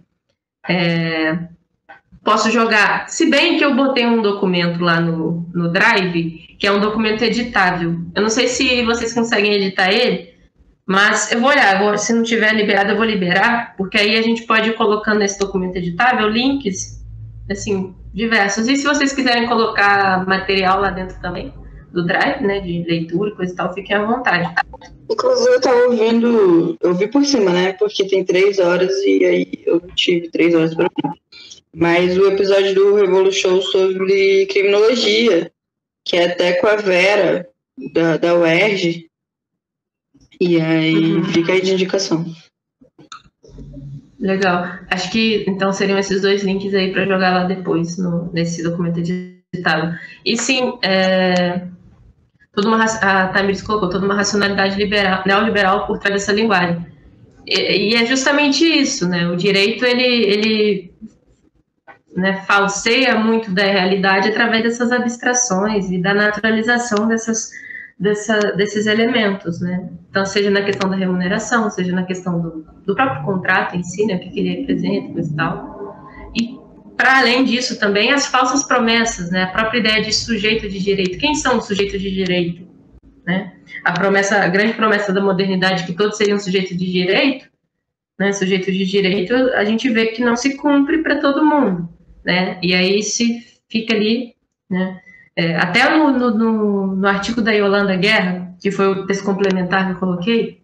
Posso jogar, se bem que eu botei um documento lá no Drive, que é um documento editável. Eu não sei se vocês conseguem editar ele, mas eu vou olhar, se não tiver liberado eu vou liberar, porque aí a gente pode ir colocando nesse documento editável links, assim, diversos. E se vocês quiserem colocar material lá dentro também, do Drive, né, de leitura e coisa e tal, fiquem à vontade. Inclusive, eu tava ouvindo, eu vi por cima, né, porque tem 3 horas e aí eu tive 3 horas para mim. Mas o episódio do Revolution sobre criminologia, que é até com a Vera, da UERJ, e aí fica aí de indicação. Legal. Acho que, então, seriam esses 2 links aí para jogar lá depois, nesse documento editável. E sim, a Tamiris colocou toda uma racionalidade neoliberal por trás dessa linguagem. E é justamente isso, né? O direito, ele né, falseia muito da realidade através dessas abstrações e da naturalização desses elementos, né? Então, seja na questão da remuneração, seja na questão do próprio contrato em si, né, o que ele representa, coisa e tal. E, para além disso, também as falsas promessas, né, a própria ideia de sujeito de direito. Quem são os sujeitos de direito? Né? A grande promessa da modernidade, que todos seriam sujeitos de direito, né, sujeitos de direito, a gente vê que não se cumpre para todo mundo, né? E aí se fica ali, né? Até no artigo da Yolanda Guerra, que foi o texto complementar que eu coloquei,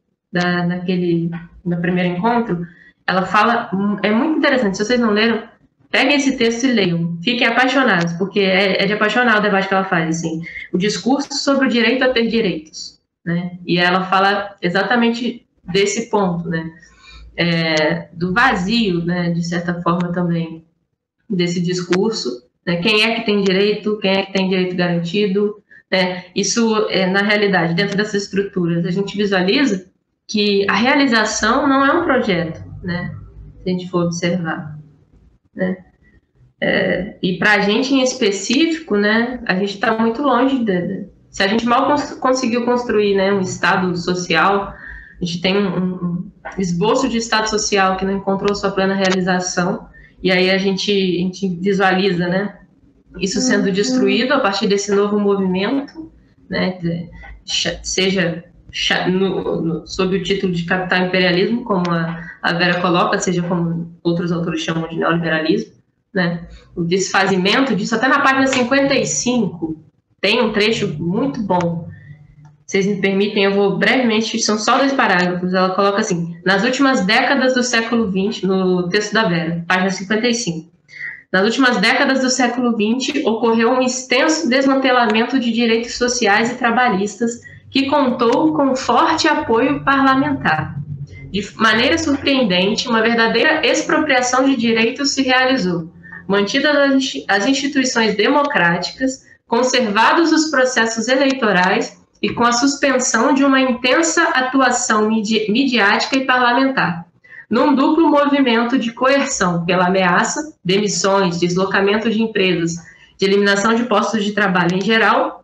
no primeiro encontro, ela fala, é muito interessante, se vocês não leram, peguem esse texto e leiam, fiquem apaixonados, porque é de apaixonar o debate que ela faz, assim, o discurso sobre o direito a ter direitos, né? E ela fala exatamente desse ponto, né? Do vazio, né, de certa forma também, desse discurso, né? Quem é que tem direito garantido, né? Isso, na realidade, dentro dessas estruturas, a gente visualiza que a realização não é um projeto, né? Se a gente for observar, né? E para a gente em específico, né, a gente está muito longe se a gente mal conseguiu construir, né, um estado social, a gente tem um esboço de estado social que não encontrou sua plena realização, e aí a gente visualiza, né, isso sendo destruído a partir desse novo movimento, né, seja sob o título de capital imperialismo, como a Vera coloca, seja como outros autores chamam de neoliberalismo, né, o desfazimento disso. Até na página 55 tem um trecho muito bom. Vocês me permitem, eu vou brevemente, são só 2 parágrafos. Ela coloca assim: nas últimas décadas do século XX, no texto da Vera, página 55, nas últimas décadas do século XX, ocorreu um extenso desmantelamento de direitos sociais e trabalhistas que contou com forte apoio parlamentar. De maneira surpreendente, uma verdadeira expropriação de direitos se realizou. Mantidas as instituições democráticas, conservados os processos eleitorais e com a suspensão de uma intensa atuação midiática e parlamentar. num duplo movimento de coerção pela ameaça, demissões, deslocamento de empresas, de eliminação de postos de trabalho em geral,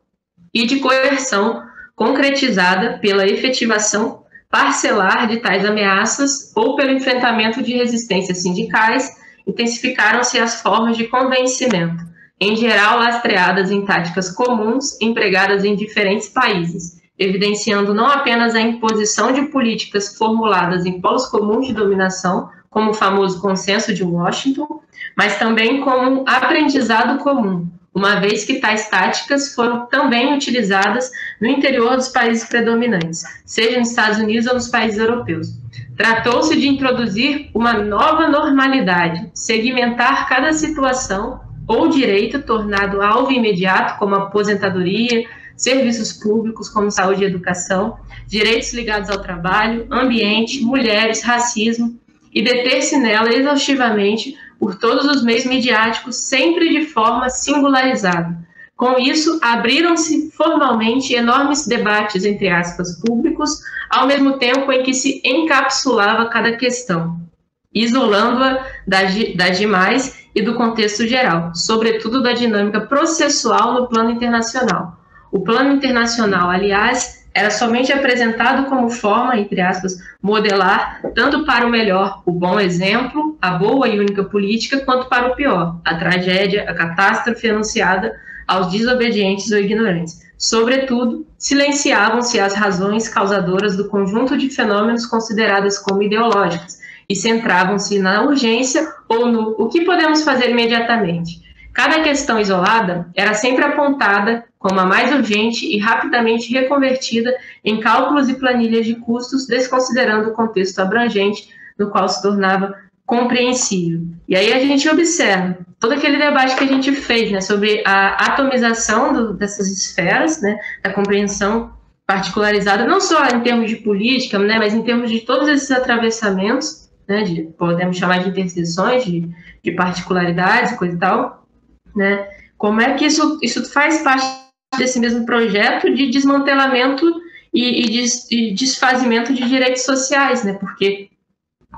e de coerção concretizada pela efetivação parcelar de tais ameaças ou pelo enfrentamento de resistências sindicais. Intensificaram-se as formas de convencimento, em geral lastreadas em táticas comuns empregadas em diferentes países, evidenciando não apenas a imposição de políticas formuladas em polos comuns de dominação, como o famoso Consenso de Washington, mas também como um aprendizado comum, uma vez que tais táticas foram também utilizadas no interior dos países predominantes, seja nos Estados Unidos ou nos países europeus. Tratou-se de introduzir uma nova normalidade, segmentar cada situação ou direito tornado alvo imediato, como aposentadoria, serviços públicos como saúde e educação, direitos ligados ao trabalho, ambiente, mulheres, racismo, e deter-se nela exaustivamente por todos os meios midiáticos, sempre de forma singularizada. Com isso, abriram-se formalmente enormes debates, entre aspas, públicos, ao mesmo tempo em que se encapsulava cada questão, isolando-a das demais e do contexto geral, sobretudo da dinâmica processual no plano internacional. O plano internacional, aliás, era somente apresentado como forma, entre aspas, modelar, tanto para o melhor, o bom exemplo, a boa e única política, quanto para o pior, a tragédia, a catástrofe anunciada aos desobedientes ou ignorantes. Sobretudo, silenciavam-se as razões causadoras do conjunto de fenômenos consideradas como ideológicas e centravam-se na urgência ou no o que podemos fazer imediatamente. Cada questão isolada era sempre apontada como a mais urgente e rapidamente reconvertida em cálculos e planilhas de custos, desconsiderando o contexto abrangente no qual se tornava compreensível. E aí a gente observa todo aquele debate que a gente fez, né, sobre a atomização dessas esferas, né, da compreensão particularizada, não só em termos de política, né, mas em termos de todos esses atravessamentos, né, podemos chamar de interseções, de particularidades, coisa e tal, né, como é que isso faz parte desse mesmo projeto de desmantelamento e desfazimento de direitos sociais, né, porque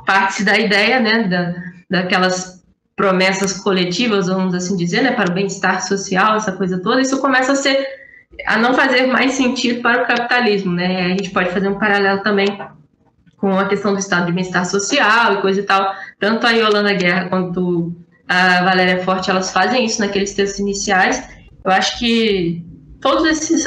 parte da ideia, né, daquelas promessas coletivas, vamos assim dizer, né, para o bem-estar social, essa coisa toda, isso começa a não fazer mais sentido para o capitalismo, né, a gente pode fazer um paralelo também com a questão do estado de bem-estar social e coisa e tal, tanto a Yolanda Guerra quanto a Valéria Forte, elas fazem isso naqueles textos iniciais. Eu acho que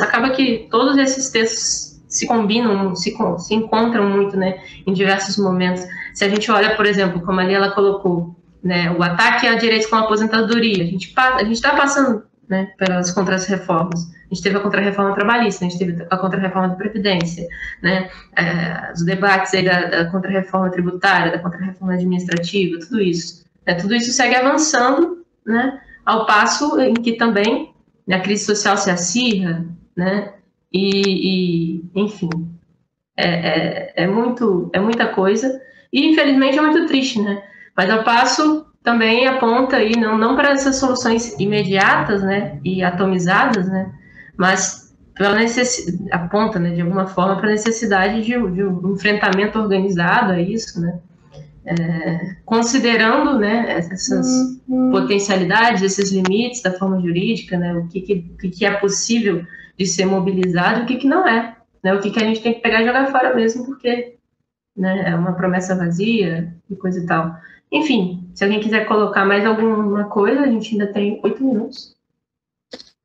acaba que todos esses textos se combinam, se encontram muito, né, em diversos momentos. Se a gente olha, por exemplo, como ali ela colocou, né, o ataque a direitos com a aposentadoria, a gente está passando, né, pelas contra-reformas. A gente teve a contra-reforma trabalhista, a gente teve a contra-reforma da Previdência, né, os debates aí da contra-reforma tributária, da contra-reforma administrativa, tudo isso. Tudo isso segue avançando, né, ao passo em que também a crise social se acirra, né, e enfim, é muita coisa, e infelizmente é muito triste, né, mas ao passo também aponta aí, não para essas soluções imediatas, né, e atomizadas, né, mas aponta, né, de alguma forma para a necessidade de um enfrentamento organizado a isso, né, considerando, né, essas potencialidades, esses limites da forma jurídica, né, o que é possível de ser mobilizado e o que não é, né, o que a gente tem que pegar e jogar fora mesmo, porque, né, é uma promessa vazia e coisa e tal. Enfim, se alguém quiser colocar mais alguma coisa, a gente ainda tem 8 minutos.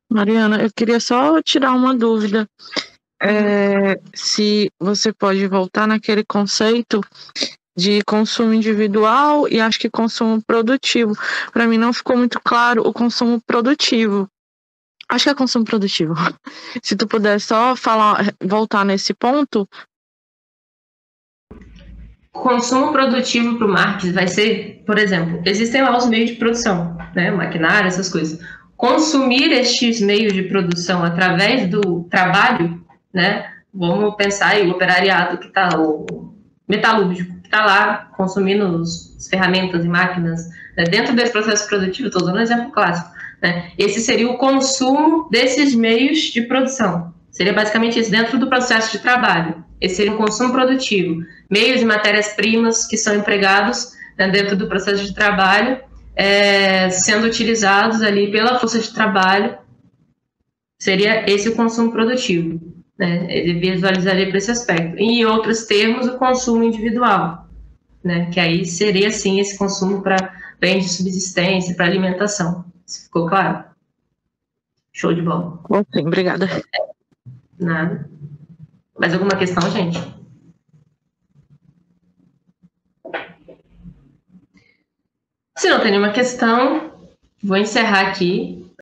Mariana, eu queria só tirar uma dúvida. Se você pode voltar naquele conceito de consumo individual e acho que consumo produtivo. Para mim não ficou muito claro o consumo produtivo. Acho que é consumo produtivo. Se tu puder só voltar nesse ponto. Consumo produtivo para o Marx vai ser, por exemplo, existem lá os meios de produção, né, maquinário, essas coisas. Consumir estes meios de produção através do trabalho, né, vamos pensar aí o operariado que está, o metalúrgico, está lá consumindo as ferramentas e máquinas, né, dentro desse processo produtivo, estou dando um exemplo clássico, né, esse seria o consumo desses meios de produção, seria basicamente isso, dentro do processo de trabalho. esse seria um consumo produtivo. Meios e matérias-primas que são empregados, né, dentro do processo de trabalho, sendo utilizados ali pela força de trabalho, seria esse o consumo produtivo, né? Ele visualizaria para esse aspecto. E, em outros termos, o consumo individual, né? Que aí seria, sim, esse consumo para bens de subsistência, para alimentação. Ficou claro? Show de bola. Bom, sim, obrigada. Nada. Mais alguma questão, gente? Se não tem nenhuma questão, vou encerrar aqui